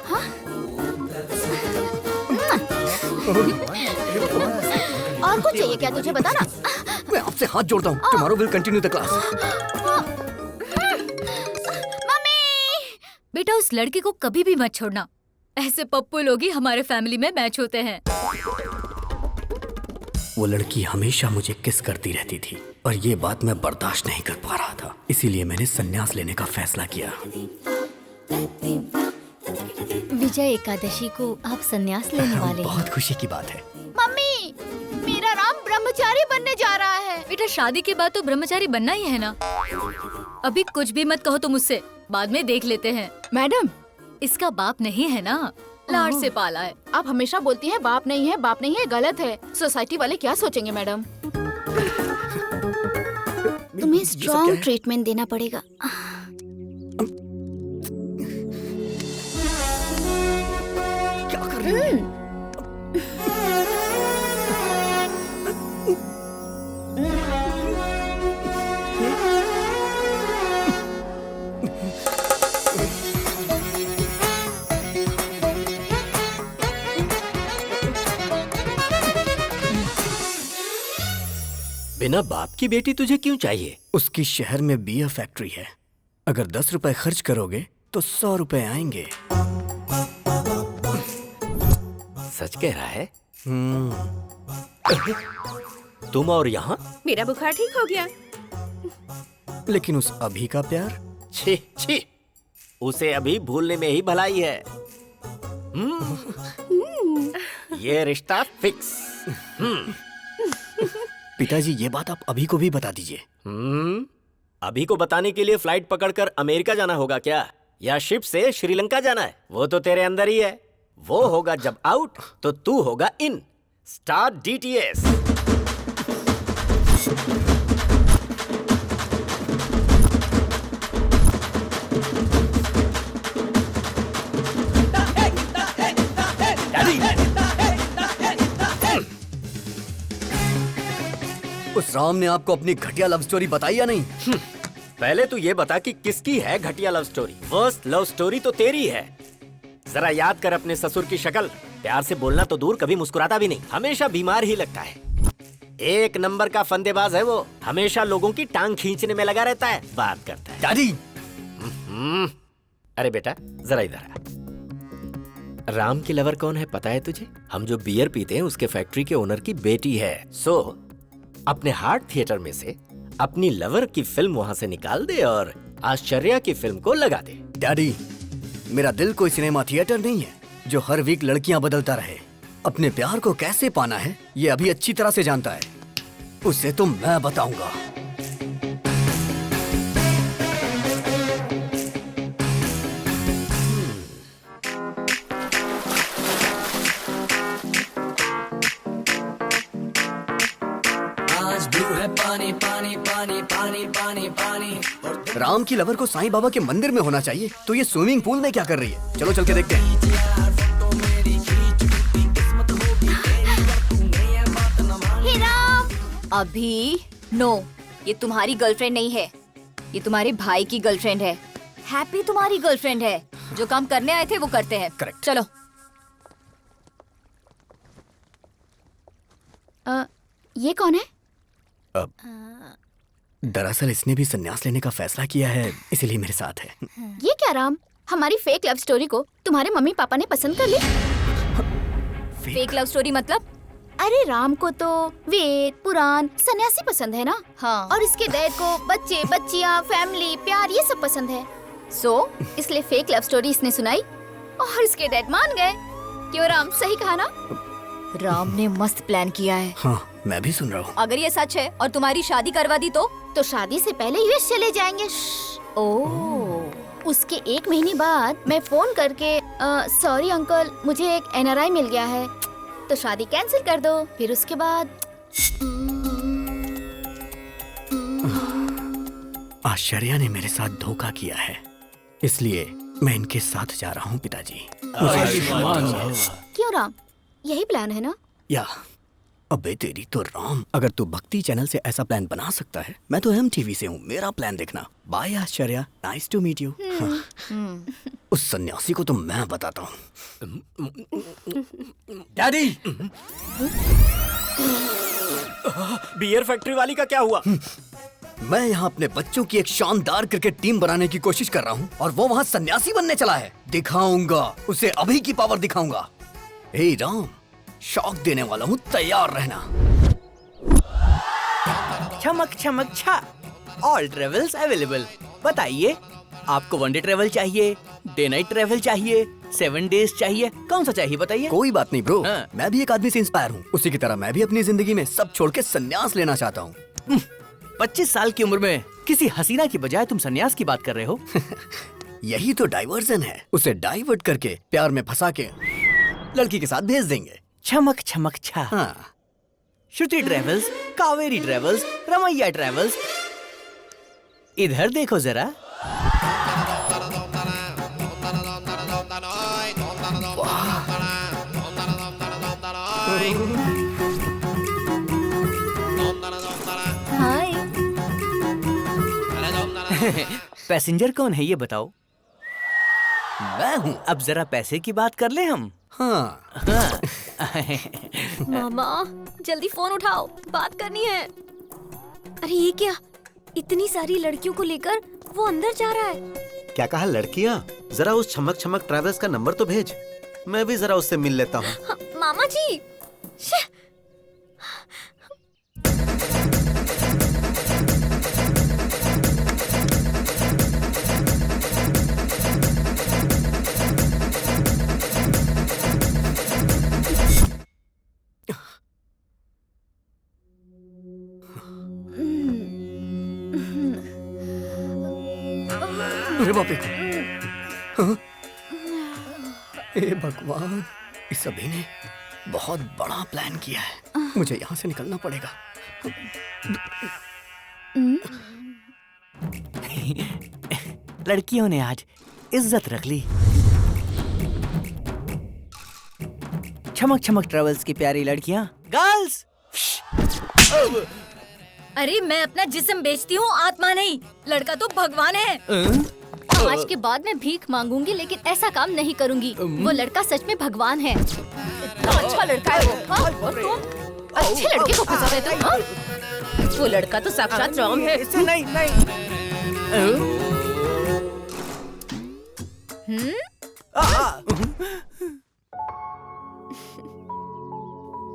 और कुछ चाहिए क्या तुझे, बता ना। मैं आपसे हाथ जोड़ता हूँ। Tomorrow will continue the class. बेटा उस लड़की को कभी भी मत छोड़ना। ऐसे पप्पू लोग ही हमारे फैमिली में मैच होते हैं। वो लड़की हमेशा मुझे किस करती रहती थी और ये बात मैं बर्दाश्त नहीं कर पा रहा था। इसीलिए मैंने संन्यास लेने का फैसला किया। विजय एकादशी को आप संन्यास लेने वाले हैं। बहुत खुशी की बात है। मम्मी, मेरा राम ब्रह्मचारी बनने जा रहा है। बेटा शादी के बाद तो ब्रह्मचारी बनना ही है ना। अभी कुछ भी मत कहो तुम मुझसे, बाद में देख लेते हैं। मैडम, इसका बाप नहीं है ना, लाड़ से पाला है। आप हमेशा बोलती हैं बाप नहीं है, बाप नहीं है, गलत है। सोसाइटी वाले क्या सोचेंगे मैडम? तुम्हें स्ट्रॉन्ग ट्रीटमेंट देना पड़ेगा। क्या कर रही हो? बिना बाप की बेटी तुझे क्यों चाहिए? उसकी शहर में बियर फैक्ट्री है। अगर 10 रुपए खर्च करोगे तो 100 रुपए आएंगे। सच कह रहा है? तुम और यहाँ? मेरा बुखार ठीक हो गया। लेकिन उस अभी का प्यार? छी छी, उसे अभी भूलने में ही भलाई है। ये रिश्ता फिक्स। पिताजी ये बात आप अभी को भी बता दीजिए। अभी को बताने के लिए फ्लाइट पकड़कर अमेरिका जाना होगा क्या, या शिप से श्रीलंका जाना है? वो तो तेरे अंदर ही है। वो होगा जब आउट तो तू होगा इन। Start DTS। उस राम ने आपको अपनी घटिया लव स्टोरी बताई या नहीं? पहले तू ये बता कि किसकी है घटिया love story. Worst love story तो तेरी है। जरा याद कर अपने ससुर की शक्ल। प्यार से बोलना तो दूर, कभी मुस्कुराता भी नहीं, हमेशा बीमार ही लगता है। एक नंबर का फंदेबाज है वो, हमेशा लोगों की टांग खींचने में लगा रहता है, बात करता है। दादी! अरे बेटा जरा इधर आ। राम की लवर कौन है पता है तुझे? हम जो बियर पीते हैं उसके फैक्ट्री के ओनर की बेटी है। सो अपने हार्ट थिएटर में से अपनी लवर की फिल्म वहां से निकाल दे और आश्चर्य की फिल्म को लगा दे। डैडी, मेरा दिल कोई सिनेमा थिएटर नहीं है जो हर वीक लड़कियां बदलता रहे। अपने प्यार को कैसे पाना है ये अभी अच्छी तरह से जानता है। उसे तो मैं बताऊंगा। राम की लवर को साईं बाबा के मंदिर में होना चाहिए, तो ये स्विमिंग पूल में क्या कर रही है? चलो चल के देखते हैं। हे राम! अभी नो, ये तुम्हारी गर्लफ्रेंड नहीं है, ये तुम्हारे भाई की गर्लफ्रेंड है। हैप्पी तुम्हारी गर्लफ्रेंड है। जो काम करने आए थे वो करते हैं। करेक्ट। चलो। ये कौन है? दरअसल इसने भी संन्यास लेने का फैसला किया है, इसीलिए मेरे साथ है। ये क्या राम? हमारी फेक लव स्टोरी को तुम्हारे मम्मी पापा ने पसंद कर ली? फेक लव स्टोरी मतलब? अरे राम को तो वेद, पुराण, सन्यासी पसंद है ना? हाँ। और इसके डैड को बच्चे, बच्चियाँ, फैमिली, प्यार ये सब पसंद है। इसलिए फेक लव स्टोरी इसने सुनाई और इसके डैड मान गए। क्यों राम, सही कहा ना? राम ने मस्त प्लान किया है। हाँ, मैं भी सुन रहा हूँ। अगर ये सच है और तुम्हारी शादी करवा दी तो शादी से पहले यूएस चले जाएंगे। ओह। उसके 1 महीने बाद मैं फोन करके सॉरी अंकल, मुझे एक NRI मिल गया है, तो शादी कैंसिल कर दो। फिर उसके बाद आश्चर्या ने मेरे साथ धोखा किया है, इसलिए मैं इनके साथ जा रहा हूँ पिताजी। क्यों राम, यही प्लान है ना? या अबे तेरी तो राम, अगर तू भक्ति चैनल से ऐसा प्लान बना सकता है, मैं तो MTV से हूँ, मेरा प्लान देखना। Bye Ashcharya, nice to meet you. उस सन्यासी को तो मैं बताता हूँ। डैडी, बियर फैक्ट्री वाली का क्या हुआ? मैं यहाँ अपने बच्चों की एक शानदार क्रिकेट टीम बनाने की कोशिश कर रहा हूँ और वो वहाँ सन्यासी बनने चला है। दिखाऊंगा उसे, अभी की पावर दिखाऊंगा। हे राम, शॉक देने वाला हूँ, तैयार रहना। चमक चमक छा, ऑल ट्रेवल्स अवेलेबल। बताइए, आपको 1 डे ट्रेवल चाहिए, डे नाइट ट्रेवल चाहिए, 7 डेज चाहिए, कौन सा चाहिए बताइए? कोई बात नहीं ब्रो, मैं भी एक आदमी से इंस्पायर हूँ। उसी की तरह मैं भी अपनी जिंदगी में सब छोड़ के संन्यास लेना चाहता हूँ। 25 साल की उम्र में किसी हसीना की बजाय तुम संन्यास की बात कर रहे हो? यही तो डाइवर्जन है, उसे डाइवर्ट करके प्यार में फंसा के लड़की के साथ भेज देंगे। चमक चमक छा। हाँ। Shruti travels, Kaveri travels, Ramaiah travels, इधर देखो जरा। हाय। पैसेंजर कौन है ये बताओ? मैं हूँ। अब जरा पैसे की बात कर ले हम। हाँ। मामा, जल्दी फोन उठाओ, बात करनी है। अरे ये क्या, इतनी सारी लड़कियों को लेकर वो अंदर जा रहा है। क्या कहा लड़कियाँ? जरा उस छमक छमक ट्रैवल्स का नंबर तो भेज, मैं भी जरा उससे मिल लेता हूँ। हाँ, मामा जी। अरे बाप रे, हाँ? हे भगवान, इस सभी ने बहुत बड़ा प्लान किया है। मुझे यहाँ से निकलना पड़ेगा। लड़कियों ने आज इज्जत रख ली। चमक चमक ट्रेवल्स की प्यारी लड़कियां, गर्ल्स। अरे मैं अपना जिस्म बेचती हूँ, आत्मा नहीं। लड़का तो भगवान है। आज के बाद मैं भीख मांगूंगी, लेकिन ऐसा काम नहीं करूंगी। वो लड़का सच में भगवान है। अच्छा लड़का है वो। हाँ? और तुम अच्छे लड़के को फंसा रहे तुम। हाँ? वो लड़का तो साक्षात राम है। नहीं नहीं।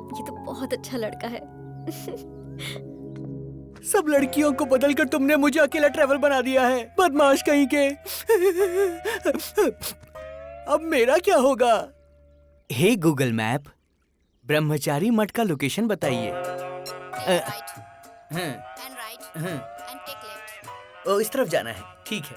ये तो बहुत अच्छा लड़का है। सब लड़कियों को बदलकर तुमने मुझे अकेला ट्रैवल बना दिया है, बदमाश कहीं के। अब मेरा क्या होगा? हे गूगल मैप, ब्रह्मचारी मठ का लोकेशन बताइए। ओ, इस तरफ जाना है, ठीक है।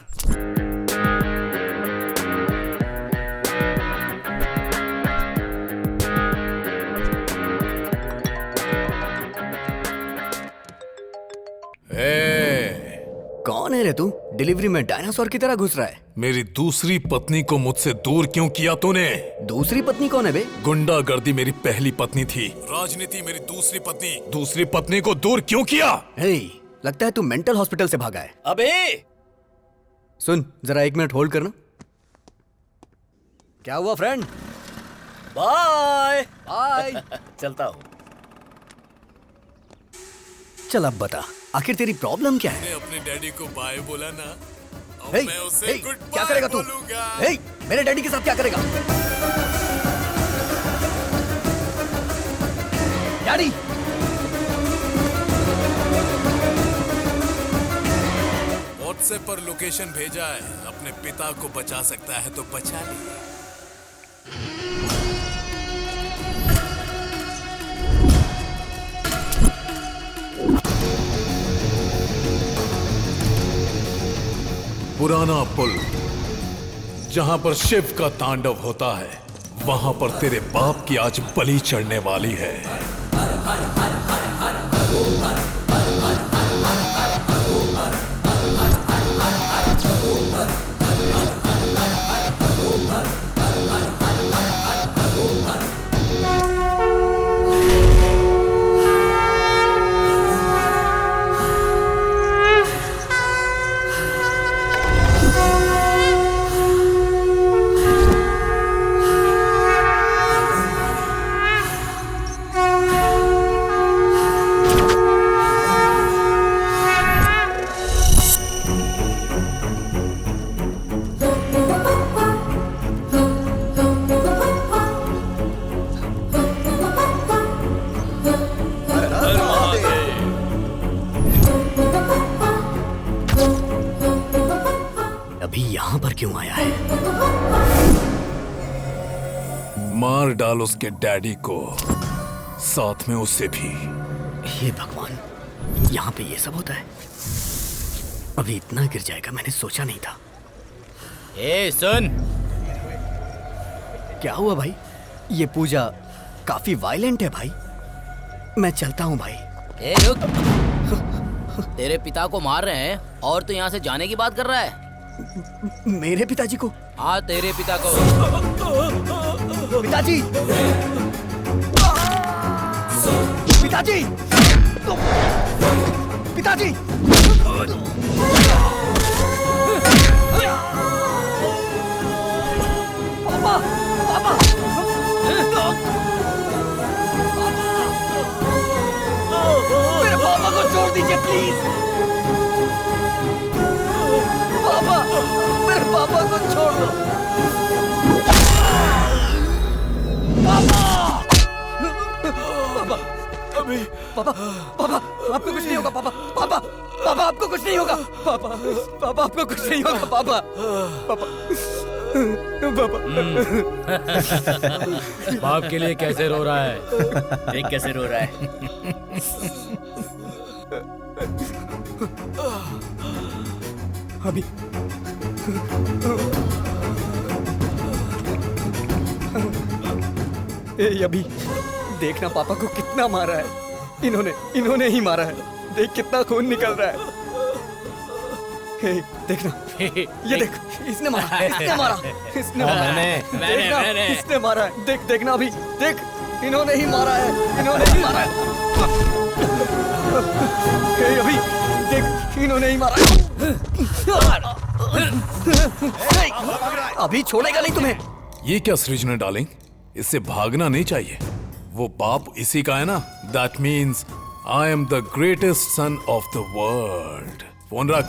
है रे तू? डिलीवरी में डायनासोर की तरह घुस रहा है। मेरी दूसरी पत्नी को मुझसे दूर क्यों किया तूने? दूसरी पत्नी कौन है बे? गुंडागर्दी मेरी पहली पत्नी थी, राजनीति मेरी दूसरी पत्नी। दूसरी पत्नी को दूर क्यों किया? हे, लगता है तू मेंटल हॉस्पिटल से भागा है। अबे सुन, जरा 1 मिनट होल्ड करना। क्या हुआ फ्रेंड? Bye bye. चलता हूँ। चल अब बता, आखिर तेरी प्रॉब्लम क्या है? मैंने अपने डैडी को बाय बोला ना, अब हे, मैं उसे हे, गुड क्या करेगा तू? हे, मेरे डैडी के साथ क्या करेगा? डैडी! व्हाट्सएप पर लोकेशन भेजा है, अपने पिता को बचा सकता है तो बचा ले। पुराना पुल जहां पर शिव का तांडव होता है, वहां पर तेरे बाप की आज बलि चढ़ने वाली है। यहाँ पर क्यों आया है? मार डाल उसके डैडी को, साथ में उसे भी। हे भगवान, यहाँ पे ये सब होता है? अभी इतना गिर जाएगा मैंने सोचा नहीं था। ए सुन, क्या हुआ भाई? ये पूजा काफी वायलेंट है भाई। मैं चलता हूँ भाई। ए रुक, तेरे पिता को मार रहे हैं और तू यहाँ से जाने की बात कर रहा है? मेरे पिताजी को? हाँ, तेरे पिता को। पिताजी! पिताजी! पिताजी! पापा! पापा! मेरे पापा को छोड़ दीजिए प्लीज। पापा, मेरे पापा को छोड़ दो। पापा! पापा! अभी पापा, पापा, आपको कुछ नहीं होगा पापा। पापा, पापा आपको कुछ नहीं होगा। पापा, पापा आपको कुछ नहीं होगा पापा। पापा, पापा। बाप के लिए कैसे रो रहा है? देख कैसे रो रहा है। अभी अभी देखना पापा को कितना मारा है। इन्होंने ही मारा है। देख कितना खून निकल रहा है। हे, देखना, ये देख, इसने मारा, इसने मारा, इसने मारा, मैंने इसने मारा है। देख, देखना अभी, देख, इन्होंने ही मारा है, इन्होंने ही मारा है। हे, अभी देख, इन्होंने ही मारा है। अभी छोड़ेगा नहीं तुम्हें। ये क्या सृजना डार्लिंग, इससे भागना नहीं चाहिए। वो बाप इसी का है ना। That means I am the greatest son of the world. Phone रख।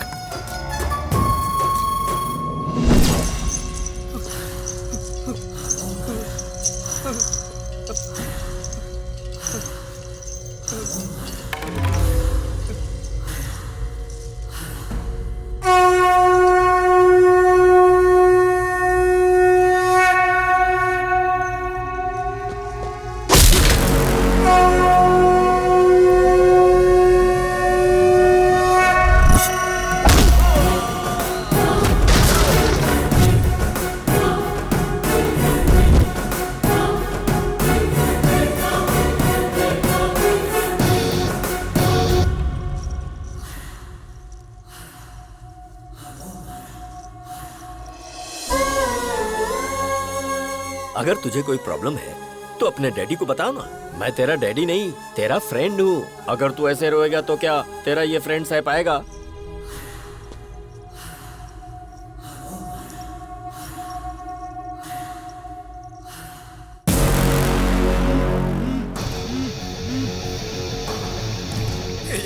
अगर तुझे कोई प्रॉब्लम है तो अपने डैडी को बताओ ना। मैं तेरा डैडी नहीं, तेरा फ्रेंड हूँ। अगर तू ऐसे रोएगा तो क्या तेरा ये फ्रेंड सह पाएगा?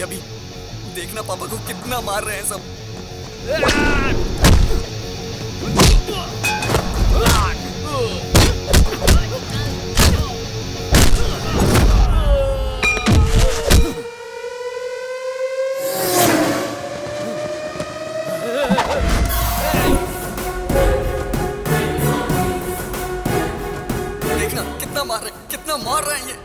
अभी देखना पापा को कितना मार रहे हैं सब। देखना कितना मार रहे हैं ये।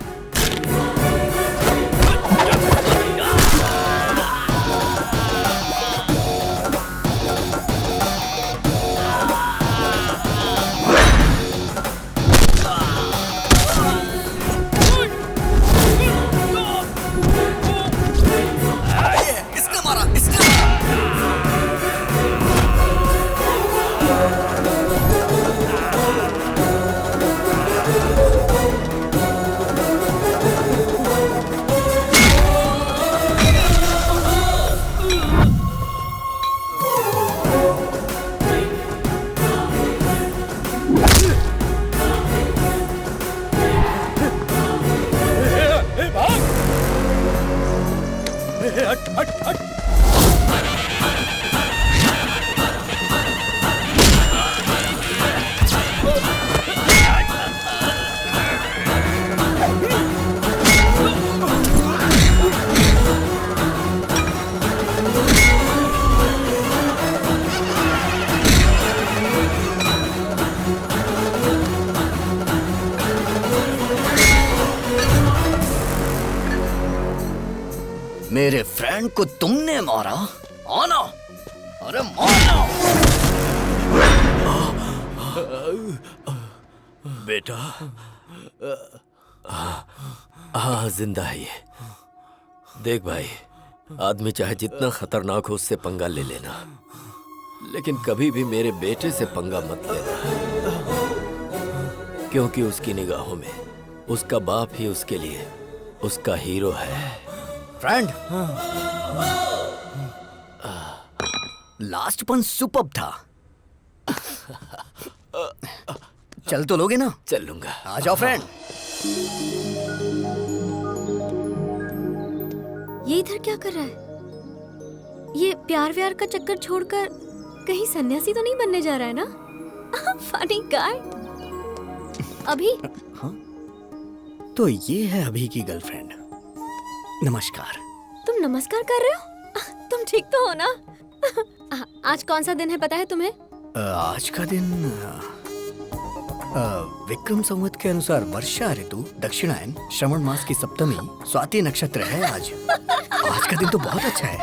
मेरे फ्रेंड को तुमने मारा? आना, अरे मारना। बेटा, हाँ जिंदा है ये। देख भाई, आदमी चाहे जितना खतरनाक हो उससे पंगा ले लेना, लेकिन कभी भी मेरे बेटे से पंगा मत लेना, क्योंकि उसकी निगाहों में उसका बाप ही उसके लिए उसका हीरो है। फ्रेंड, लास्ट पन सुपर्ब था। चल तो लोगे ना? चल लूंगा। आ जाओ फ्रेंड। ये इधर क्या कर रहा है? ये प्यार व्यार का चक्कर छोड़कर कहीं सन्यासी तो नहीं बनने जा रहा है ना? Funny guy. अभी? हाँ? तो ये है अभी की गर्लफ्रेंड। नमस्कार। तुम नमस्कार कर रहे हो? तुम ठीक तो हो ना? आज कौन सा दिन है पता है तुम्हें? आज का दिन विक्रम संवत के अनुसार वर्षा ऋतु, दक्षिणायन, श्रवण मास की सप्तमी, स्वाति नक्षत्र है आज। आज का दिन तो बहुत अच्छा है।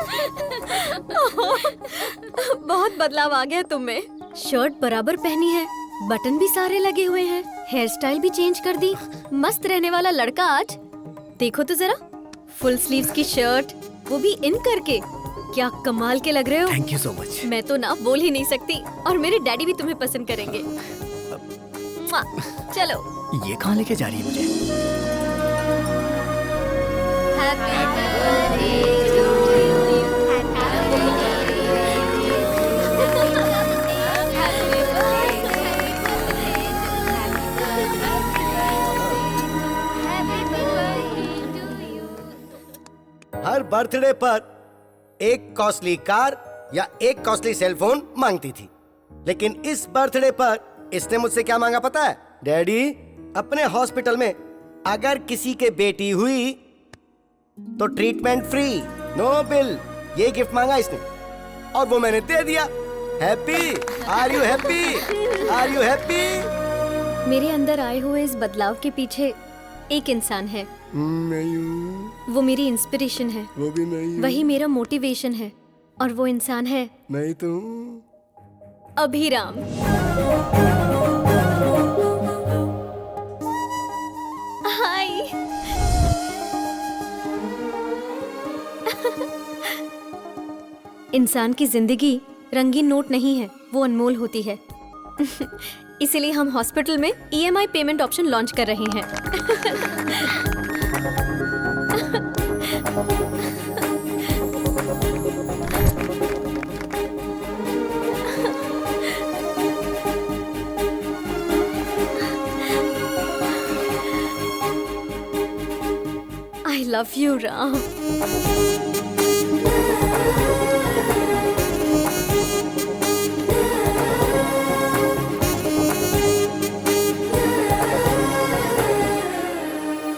बहुत बदलाव आ गया तुम में। शर्ट बराबर पहनी है, बटन भी सारे लगे हुए हैं, हेयर स्टाइल भी चेंज कर दी। मस्त रहने वाला लड़का आज। देखो तो जरा, फुल स्लीव्स की शर्ट, वो भी इन करके। क्या कमाल के लग रहे हो। Thank you so much. मैं तो ना बोल ही नहीं सकती, और मेरे डैडी भी तुम्हें पसंद करेंगे। चलो। ये कहाँ लेके जा रही है मुझे? Happy birthday to you. हर बर्थडे पर एक कॉस्टली कार या एक कॉस्टली सेलफोन मांगती थी, लेकिन इस बर्थडे पर इसने मुझसे क्या मांगा पता है? डैडी, अपने हॉस्पिटल में अगर किसी के बेटी हुई तो ट्रीटमेंट फ्री, नो बिल। ये गिफ्ट मांगा इसने और वो मैंने दे दिया। Happy? Are you happy? Are you happy? मेरे अंदर आए हुए इस बदलाव के पीछे एक इंसान है। नहीं हूँ। वो मेरी इंस्पिरेशन है। वो भी नहीं हूँ। वही मेरा मोटिवेशन है, और वो इंसान है नहीं तो अभिराम। हाय। इंसान की जिंदगी रंगीन नोट नहीं है, वो अनमोल होती है। इसीलिए हम हॉस्पिटल में EMI पेमेंट ऑप्शन लॉन्च कर रहे हैं। I love you, Ram.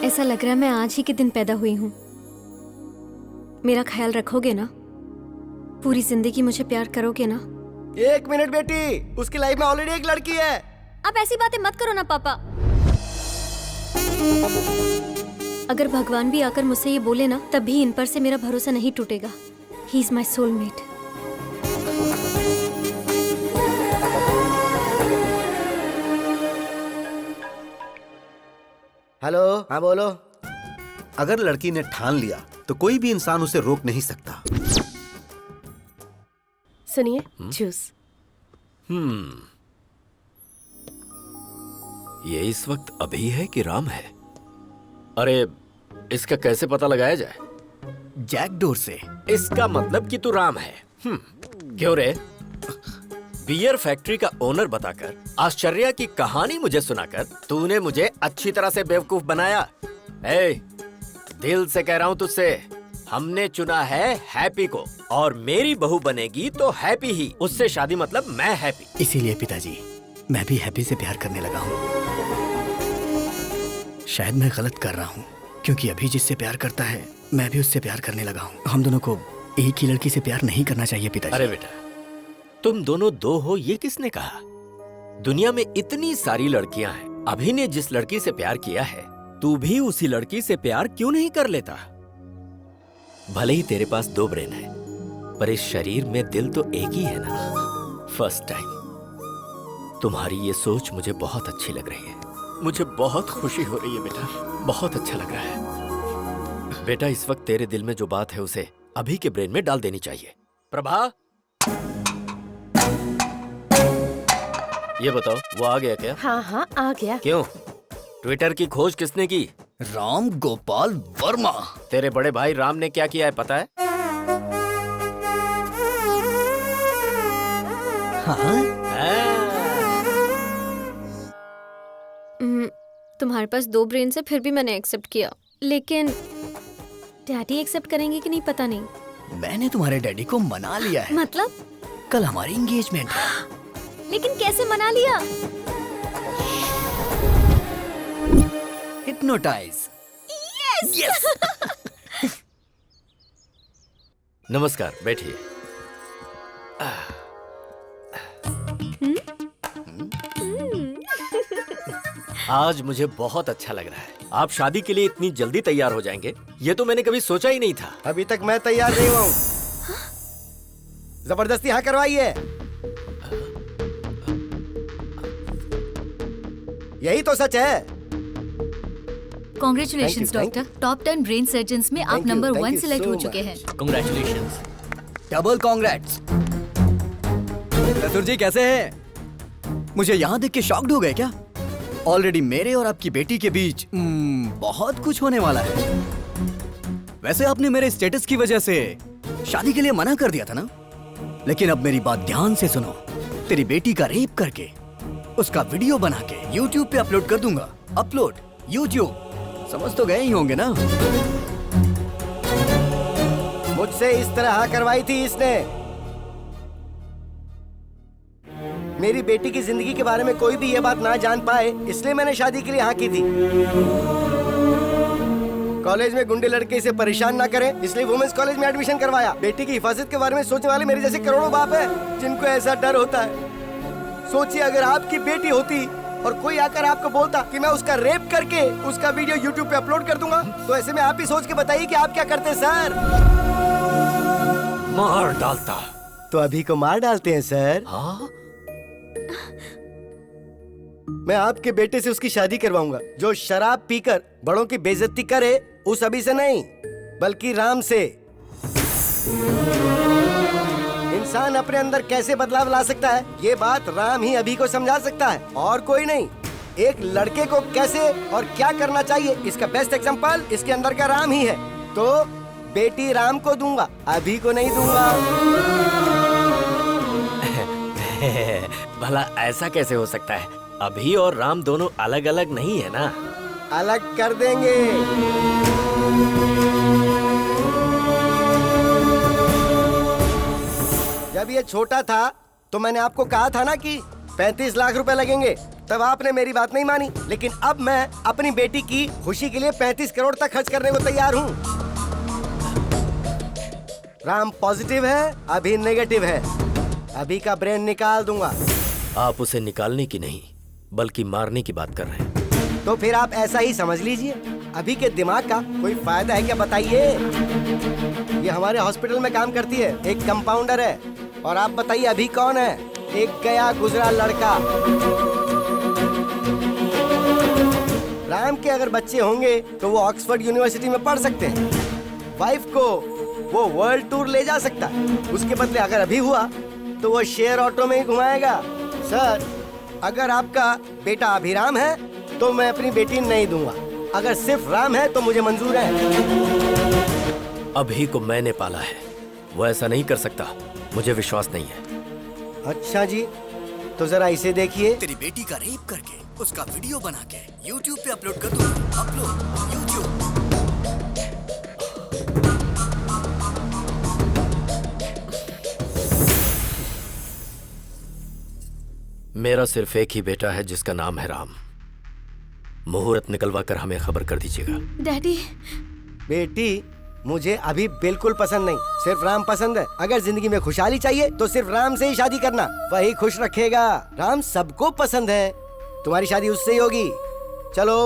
ऐसा लग रहा है मैं आज ही के दिन पैदा हुई हूँ। मेरा ख्याल रखोगे ना? पूरी जिंदगी मुझे प्यार करोगे ना? 1 मिनट बेटी, उसकी लाइफ में ऑलरेडी एक लड़की है। आप ऐसी बातें मत करो ना पापा। अगर भगवान भी आकर मुझसे ये बोले ना, तब भी इन पर से मेरा भरोसा नहीं टूटेगा। He is my soulmate. Hello, हाँ बोलो। अगर लड़की ने ठान लिया तो कोई भी इंसान उसे रोक नहीं सकता। सुनिए, जूस। ये इस वक्त अभी है कि राम है? अरे इसका कैसे पता लगाया जाए? जैकडोर से। इसका मतलब कि तू राम है। क्यों रे? बियर फैक्ट्री का ओनर बताकर, आश्चर्य की कहानी मुझे सुनाकर तूने मुझे अच्छी तरह से बेवकूफ बनाया। दिल से कह रहा हूँ तुझसे, हमने चुना है हैप्पी को, और मेरी बहू बनेगी तो हैप्पी ही। उससे शादी मतलब मैं हैप्पी। इसीलिए पिताजी, मैं भी हैप्पी से प्यार करने लगा हूँ। शायद मैं गलत कर रहा हूँ, क्योंकि अभी जिससे प्यार करता है मैं भी उससे प्यार करने लगा हूँ। हम दोनों को एक ही लड़की से प्यार नहीं करना चाहिए पिताजी। अरे बेटा, तुम दोनों दो हो ये किसने कहा? दुनिया में इतनी सारी लड़कियां हैं। अभी ने जिस लड़की से प्यार किया है, तू भी उसी लड़की से प्यार क्यों नहीं कर लेता? भले ही तेरे पास 2 ब्रेन है, पर इस शरीर में दिल तो एक ही है ना। फर्स्ट टाइम तुम्हारी ये सोच मुझे बहुत अच्छी लग रही है। मुझे बहुत खुशी हो रही है बेटा, बहुत अच्छा लग रहा है। बेटा, इस वक्त तेरे दिल में जो बात है उसे अभी के ब्रेन में डाल देनी चाहिए। प्रभा, ये बताओ, वो आ गया क्या? हाँ हाँ, आ गया। क्यों? ट्विटर की खोज किसने की? राम गोपाल वर्मा। तेरे बड़े भाई राम ने क्या किया है पता है? तुम्हारे पास 2 ब्रेन से फिर भी मैंने एक्सेप्ट किया, लेकिन डैडी एक्सेप्ट करेंगे कि नहीं पता नहीं। मैंने तुम्हारे डैडी को मना लिया है। मतलब? कल हमारी एंगेजमेंट है। लेकिन कैसे मना लिया? हिप्नोटाइज। यस। नमस्कार, बैठिए। आज मुझे बहुत अच्छा लग रहा है। आप शादी के लिए इतनी जल्दी तैयार हो जाएंगे, ये तो मैंने कभी सोचा ही नहीं था। अभी तक मैं तैयार नहीं हुआ हूँ। जबरदस्ती हाँ करवाइए। यही तो सच है। Congratulations doctor, top 10 brain surgeons में आप नंबर 1 सिलेक्ट हो चुके हैं। कांग्रेचुलेशंस। Double congrats. चतुर जी कैसे हैं? मुझे यहाँ देख के शॉक्ड हो गए क्या? ऑलरेडी मेरे और आपकी बेटी के बीच बहुत कुछ होने वाला है। वैसे आपने मेरे स्टेटस की वजह से शादी के लिए मना कर दिया था ना, लेकिन अब मेरी बात ध्यान से सुनो। तेरी बेटी का रेप करके उसका वीडियो बना के YouTube पे अपलोड कर दूंगा। अपलोड YouTube, समझ तो गए ही होंगे ना? मुझसे इस तरह हाँ करवाई थी इसने। मेरी बेटी की जिंदगी के बारे में कोई भी ये बात ना जान पाए, इसलिए मैंने शादी के लिए हाँ की थी। कॉलेज में गुंडे लड़के इसे परेशान ना करें, इसलिए वुमेन्स कॉलेज में एडमिशन करवाया। बेटी की हिफाजत के बारे में सोचने वाले मेरे जैसे करोड़ों बाप हैं, जिनको ऐसा डर होता है। सोचिए, अगर आपकी बेटी होती और कोई आकर आपको बोलता कि मैं उसका रेप करके उसका वीडियो YouTube पे अपलोड कर दूंगा, तो ऐसे में आप ही सोच के बताइए कि आप क्या करते सर? मार डालता। तो अभी को मार डालते हैं सर? हाँ? मैं आपके बेटे से उसकी शादी करवाऊंगा। जो शराब पीकर बड़ों की बेइज्जती करे, उस अभी से नहीं बल्कि राम से। इन इंसान अपने अंदर कैसे बदलाव ला सकता है, ये बात राम ही अभी को समझा सकता है और कोई नहीं। एक लड़के को कैसे और क्या करना चाहिए, इसका बेस्ट एग्जांपल इसके अंदर का राम ही है। तो बेटी राम को दूंगा, अभी को नहीं दूंगा। भला ऐसा कैसे हो सकता है? अभी और राम दोनों अलग अलग नहीं है ना? अलग कर देंगे। जब ये छोटा था तो मैंने आपको कहा था ना कि 35 लाख रुपए लगेंगे, तब आपने मेरी बात नहीं मानी। लेकिन अब मैं अपनी बेटी की खुशी के लिए 35 करोड़ तक खर्च करने को तैयार हूँ। राम पॉजिटिव है, अभी नेगेटिव है। अभी का ब्रेन निकाल दूंगा। आप उसे निकालने की नहीं बल्कि मारने की बात कर रहे हैं। तो फिर आप ऐसा ही समझ लीजिए। अभी के दिमाग का कोई फायदा है क्या बताइए? ये हमारे हॉस्पिटल में काम करती है, एक कंपाउंडर है। और आप बताइए अभी कौन है? एक गया गुजरा लड़का। राम के अगर बच्चे होंगे तो वो ऑक्सफोर्ड यूनिवर्सिटी में पढ़ सकते हैं। वाइफ को वो वर्ल्ड टूर ले जा सकता है। उसके बदले अगर अभी हुआ तो वो शेयर ऑटो में ही घुमाएगा। सर, अगर आपका बेटा अभिराम है तो मैं अपनी बेटी नहीं दूंगा। अगर सिर्फ राम है तो मुझे मंजूर है। अभी को मैंने पाला है, वो ऐसा नहीं कर सकता। मुझे विश्वास नहीं है। अच्छा जी, तो जरा इसे देखिए। तेरी बेटी का रेप करके उसका वीडियो बना के YouTube पे अपलोड कर दूँ। Upload YouTube। मेरा सिर्फ एक ही बेटा है जिसका नाम है राम। मुहूर्त निकलवा कर हमें खबर कर दीजिएगा। डैडी। बेटी मुझे अभी बिल्कुल पसंद नहीं, सिर्फ राम पसंद है। अगर जिंदगी में खुशहाली चाहिए तो सिर्फ राम से ही शादी करना, वही खुश रखेगा। राम सबको पसंद है, तुम्हारी शादी उससे ही होगी। चलो।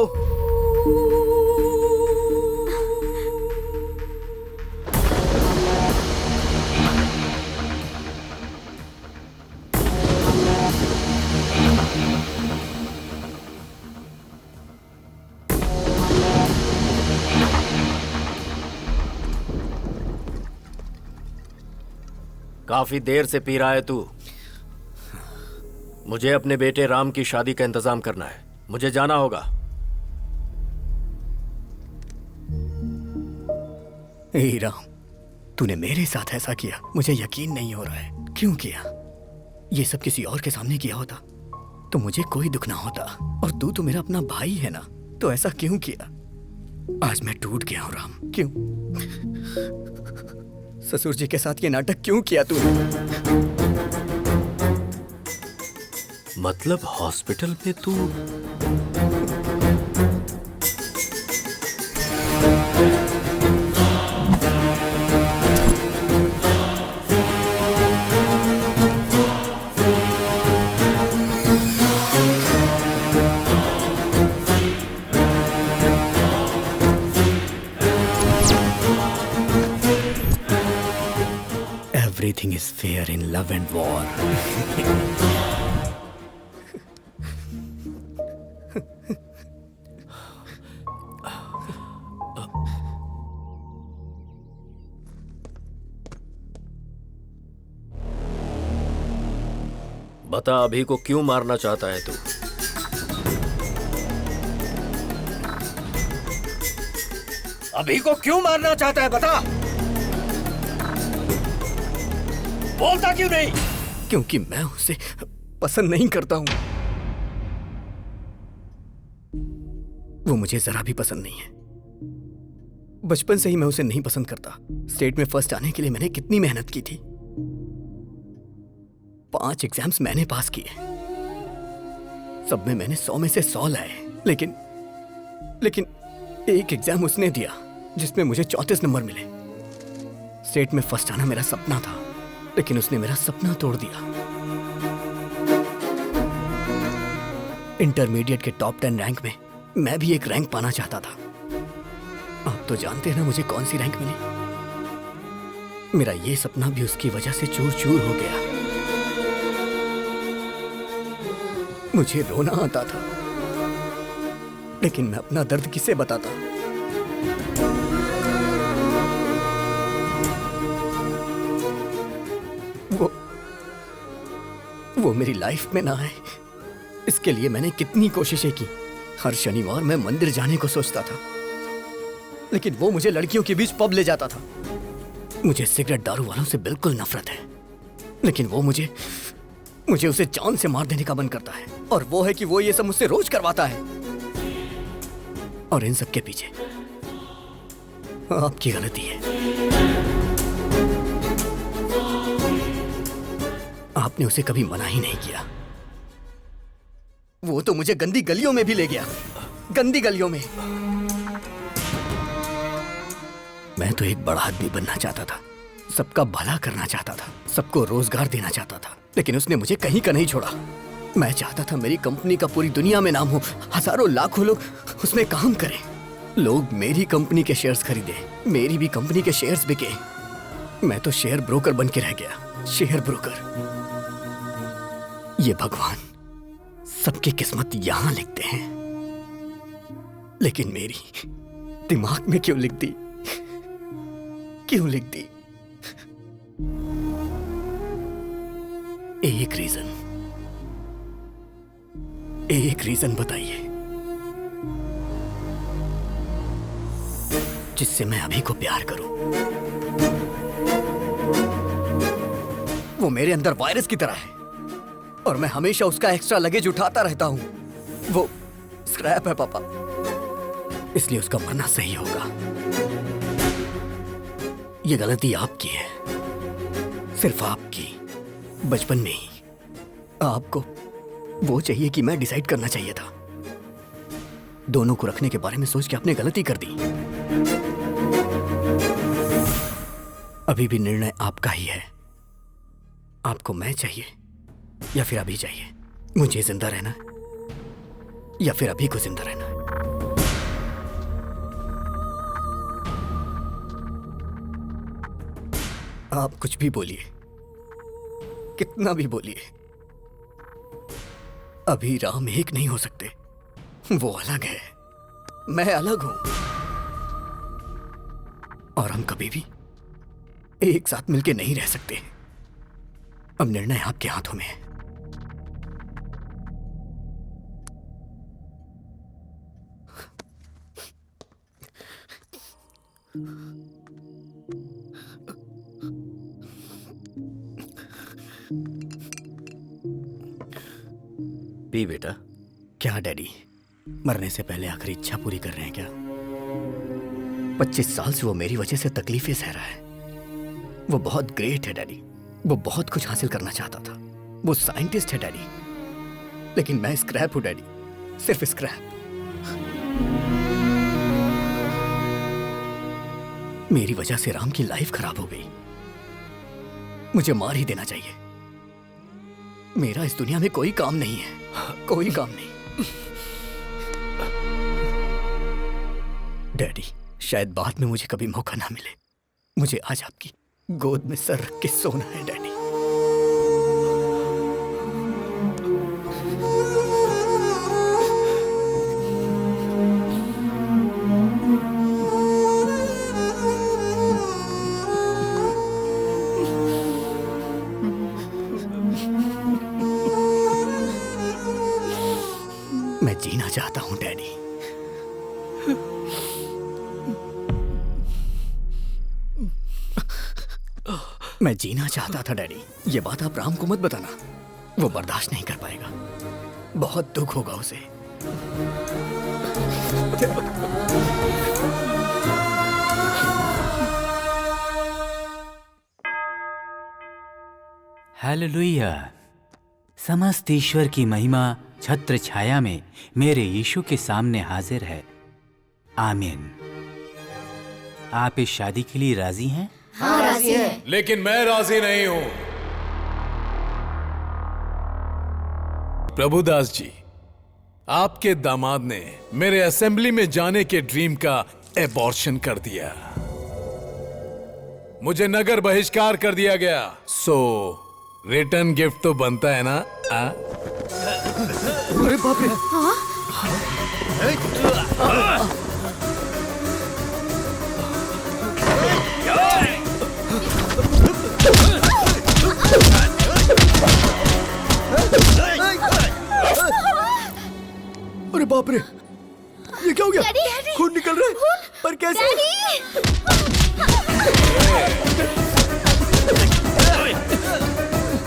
काफी देर से पी रहा है तू। मुझे अपने बेटे राम की शादी का इंतजाम करना है। मुझे जाना होगा। ए राम, तूने मेरे साथ ऐसा किया, मुझे यकीन नहीं हो रहा है। क्यों किया? ये सब किसी और के सामने किया होता तो मुझे कोई दुख ना होता। और तू तो मेरा अपना भाई है ना, तो ऐसा क्यों किया? आज मैं टूट गया हूं राम। क्यों? ससुर जी के साथ ये नाटक क्यों किया तूने? मतलब हॉस्पिटल में तू? Everything is fair in love and war. बता अभी को क्यों मारना चाहता है तू? अभी को क्यों मारना चाहता है बता। बोलता क्यों नहीं? क्योंकि मैं उसे पसंद नहीं करता हूं। वो मुझे जरा भी पसंद नहीं है। बचपन से ही मैं उसे नहीं पसंद करता। स्टेट में फर्स्ट आने के लिए मैंने कितनी मेहनत की थी। 5 एग्जाम्स मैंने पास किए, सब में मैंने 100 में से 100 लाए। लेकिन एक एग्जाम उसने दिया जिसमें मुझे 34 नंबर मिले। स्टेट में फर्स्ट आना मेरा सपना था, लेकिन उसने मेरा सपना तोड़ दिया। इंटरमीडिएट के टॉप 10 रैंक में मैं भी एक रैंक पाना चाहता था। आप तो जानते हैं ना मुझे कौन सी रैंक मिली। मेरा ये सपना भी उसकी वजह से चूर चूर हो गया। मुझे रोना आता था, लेकिन मैं अपना दर्द किसे बताता? वो मेरी लाइफ में ना आए, इसके लिए मैंने कितनी कोशिशें की। हर शनिवार मैं मंदिर जाने को सोचता था, लेकिन वो मुझे लड़कियों के बीच पब ले जाता था। मुझे सिगरेट दारू वालों से बिल्कुल नफरत है, लेकिन वो मुझे उसे जान से मार देने का मन करता है। और वो है कि वो ये सब मुझसे रोज करवाता है। और इन सब के पीछे आपकी गलती है। आपने उसे कभी मना ही नहीं किया। वो तो मुझे गंदी गलियों में भी ले गया, गंदी गलियों में। मैं तो एक बड़ा आदमी बनना चाहता था, सबका भला करना चाहता था, सबको रोजगार देना चाहता था, लेकिन उसने मुझे कहीं का नहीं छोड़ा। मैं चाहता था मेरी कंपनी का पूरी दुनिया में नाम हो, हजारों लाखों लोग उसमें काम करें, लोग मेरी कंपनी के शेयर्स खरीदे, मेरी भी कंपनी के शेयर्स बिके। मैं तो शेयर ब्रोकर बन के रह गया, शेयर ब्रोकर। ये भगवान सबकी किस्मत यहां लिखते हैं, लेकिन मेरी दिमाग में क्यों लिख दी, क्यों लिख दी? एक रीजन बताइए जिससे मैं अभी को प्यार करूं। वो मेरे अंदर वायरस की तरह है और मैं हमेशा उसका एक्स्ट्रा लगेज उठाता रहता हूं। वो स्क्रैप है पापा, इसलिए उसका मरना सही होगा। ये गलती आपकी है, सिर्फ आपकी। बचपन में ही आपको वो चाहिए कि मैं डिसाइड करना चाहिए था। दोनों को रखने के बारे में सोच के आपने गलती कर दी। अभी भी निर्णय आपका ही है। आपको मैं चाहिए या फिर अभी चाहिए? मुझे जिंदा रहना या फिर अभी को जिंदा रहना? आप कुछ भी बोलिए, कितना भी बोलिए, अभी राम एक नहीं हो सकते। वो अलग है, मैं अलग हूं, और हम कभी भी एक साथ मिलके नहीं रह सकते। अब निर्णय आपके हाथों में है। पी बेटा। क्या डैडी, मरने से पहले आखिरी इच्छा पूरी कर रहे हैं क्या? 25 साल से वो मेरी वजह से तकलीफें सह रहा है। वो बहुत ग्रेट है डैडी, वो बहुत कुछ हासिल करना चाहता था, वो साइंटिस्ट है डैडी, लेकिन मैं स्क्रैप हूं डैडी, सिर्फ स्क्रैप। मेरी वजह से राम की लाइफ खराब हो गई। मुझे मार ही देना चाहिए। मेरा इस दुनिया में कोई काम नहीं है, कोई काम नहीं। डैडी, शायद बाद में मुझे कभी मौका ना मिले। मुझे आज आपकी गोद में सर रख के सोना है डैडी। मैं जीना चाहता हूं डैडी। मैं जीना चाहता था डैडी। ये बात आप राम को मत बताना, वो बर्दाश्त नहीं कर पाएगा, बहुत दुख होगा उसे। हालेलुया। समस्त ईश्वर की महिमा छत्र छाया में मेरे यीशु के सामने हाजिर है। आमीन। आप इस शादी के लिए राजी हैं? हाँ, राजी हैं। लेकिन मैं राजी नहीं हूं। प्रभुदास जी, आपके दामाद ने मेरे असेंबली में जाने के ड्रीम का एबॉर्शन कर दिया। मुझे नगर बहिष्कार कर दिया गया। सो रिटर्न गिफ्ट तो बनता है ना? अरे बाप रे! बाप रे, ये क्या हो गया? डैडी, खून निकल रहा है, पर कैसे?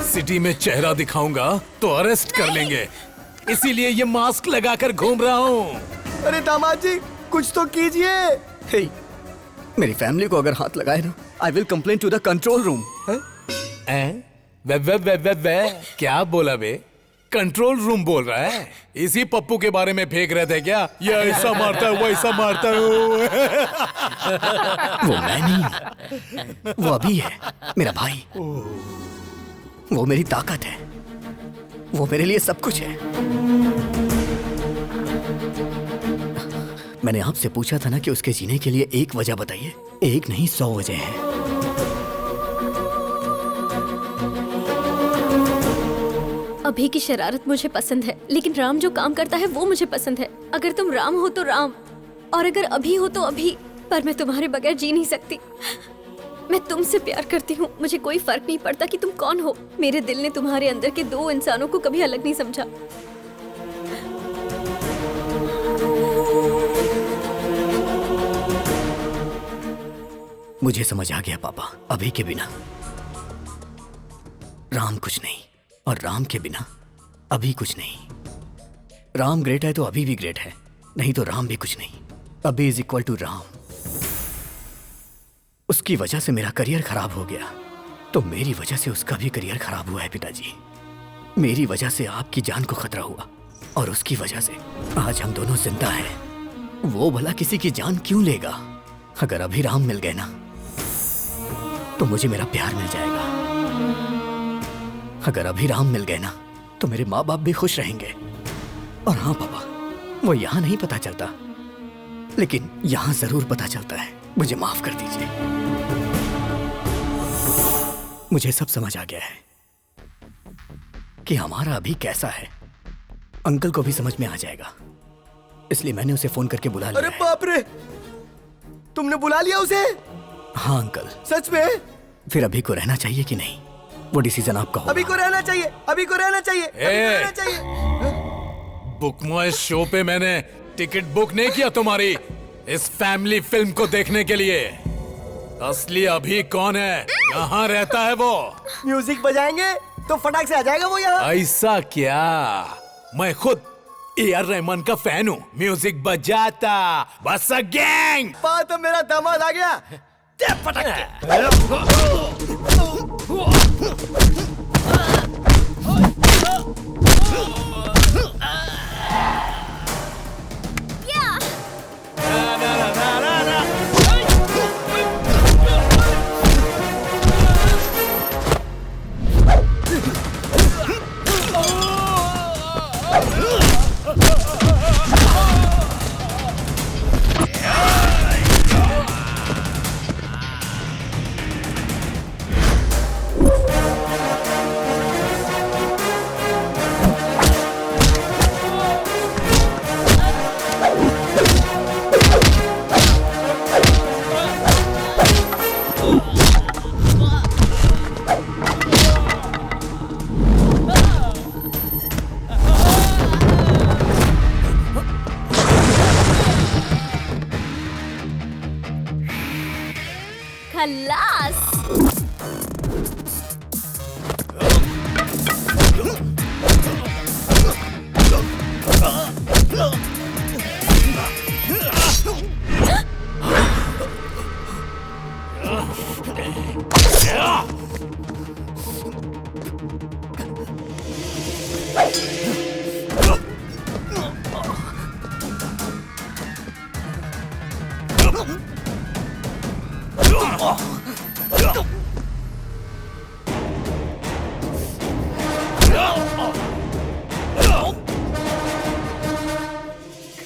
सिटी में चेहरा दिखाऊंगा तो अरेस्ट कर लेंगे, इसीलिए ये मास्क लगाकर घूम रहा हूँ। अरे दामाद जी, कुछ तो कीजिए। हे, मेरी फैमिली को अगर हाथ लगाए ना, I will complain to the control room. वे क्या बोला बे? कंट्रोल रूम बोल रहा है? इसी पप्पू के बारे में फेंक रहे थे क्या? ये ऐसा मारता है, वैसा मारता है। वो मैं नहीं, वो अभी है, मेरा भाई। वो मेरी ताकत है, वो मेरे लिए सब कुछ है। मैंने आपसे पूछा था ना कि उसके जीने के लिए एक वजह बताइए। एक नहीं, 100 वजह है। अभी की शरारत मुझे पसंद है, लेकिन राम जो काम करता है वो मुझे पसंद है। अगर तुम राम हो तो राम, और अगर अभी हो तो अभी, पर मैं तुम्हारे बगैर जी नहीं सकती। मैं तुमसे प्यार करती हूँ, मुझे कोई फर्क नहीं पड़ता कि तुम कौन हो। मेरे दिल ने तुम्हारे अंदर के 2 इंसानों को कभी अलग नहीं समझा। मुझे समझ आ गया पापा, अभी के बिना राम कुछ नहीं, और राम के बिना अभी कुछ नहीं। राम ग्रेट है तो अभी भी ग्रेट है, नहीं तो राम भी कुछ नहीं। अभी इज इक्वल टू राम। उसकी वजह से मेरा करियर खराब हो गया, तो मेरी वजह से उसका भी करियर खराब हुआ है पिताजी। मेरी वजह से आपकी जान को खतरा हुआ, और उसकी वजह से आज हम दोनों जिंदा हैं। वो भला किसी की जान क्यों लेगा? अगर अभी राम मिल गए ना, तो मुझे मेरा प्यार मिल जाएगा। अगर अभी राम मिल गए ना, तो मेरे माँ बाप भी खुश रहेंगे। और हाँ पापा, वो यहाँ नहीं पता चलता, लेकिन यहाँ जरूर पता चलता है। मुझे माफ कर दीजिए। मुझे सब समझ आ गया है कि हमारा अभी कैसा है। अंकल को भी समझ में आ जाएगा, इसलिए मैंने उसे फोन करके बुला लिया। अरे बाप रे, तुमने बुला लिया उसे? हाँ अंकल। सच में? फिर अभी को रहना चाहिए कि नहीं, वो डिसीजन आपका होगा। अभी को रहना चाहिए, अभी को रहना चाहिए, अभी को रहना चाहिए। बुक माय शो पे मैंने टिकट बुक नहीं किया तुम्हारी इस फैमिली फिल्म को देखने के लिए। असली अभी कौन है? कहाँ रहता है वो? म्यूजिक बजाएंगे तो फटाक से आ जाएगा वो यहाँ। ऐसा क्या? मैं खुद AR रहमान का फैन हूँ। म्यूजिक बजाता बस गैंग। बात तो मेरा दामाद आ गया। खल्लास।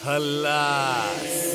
खल्लास।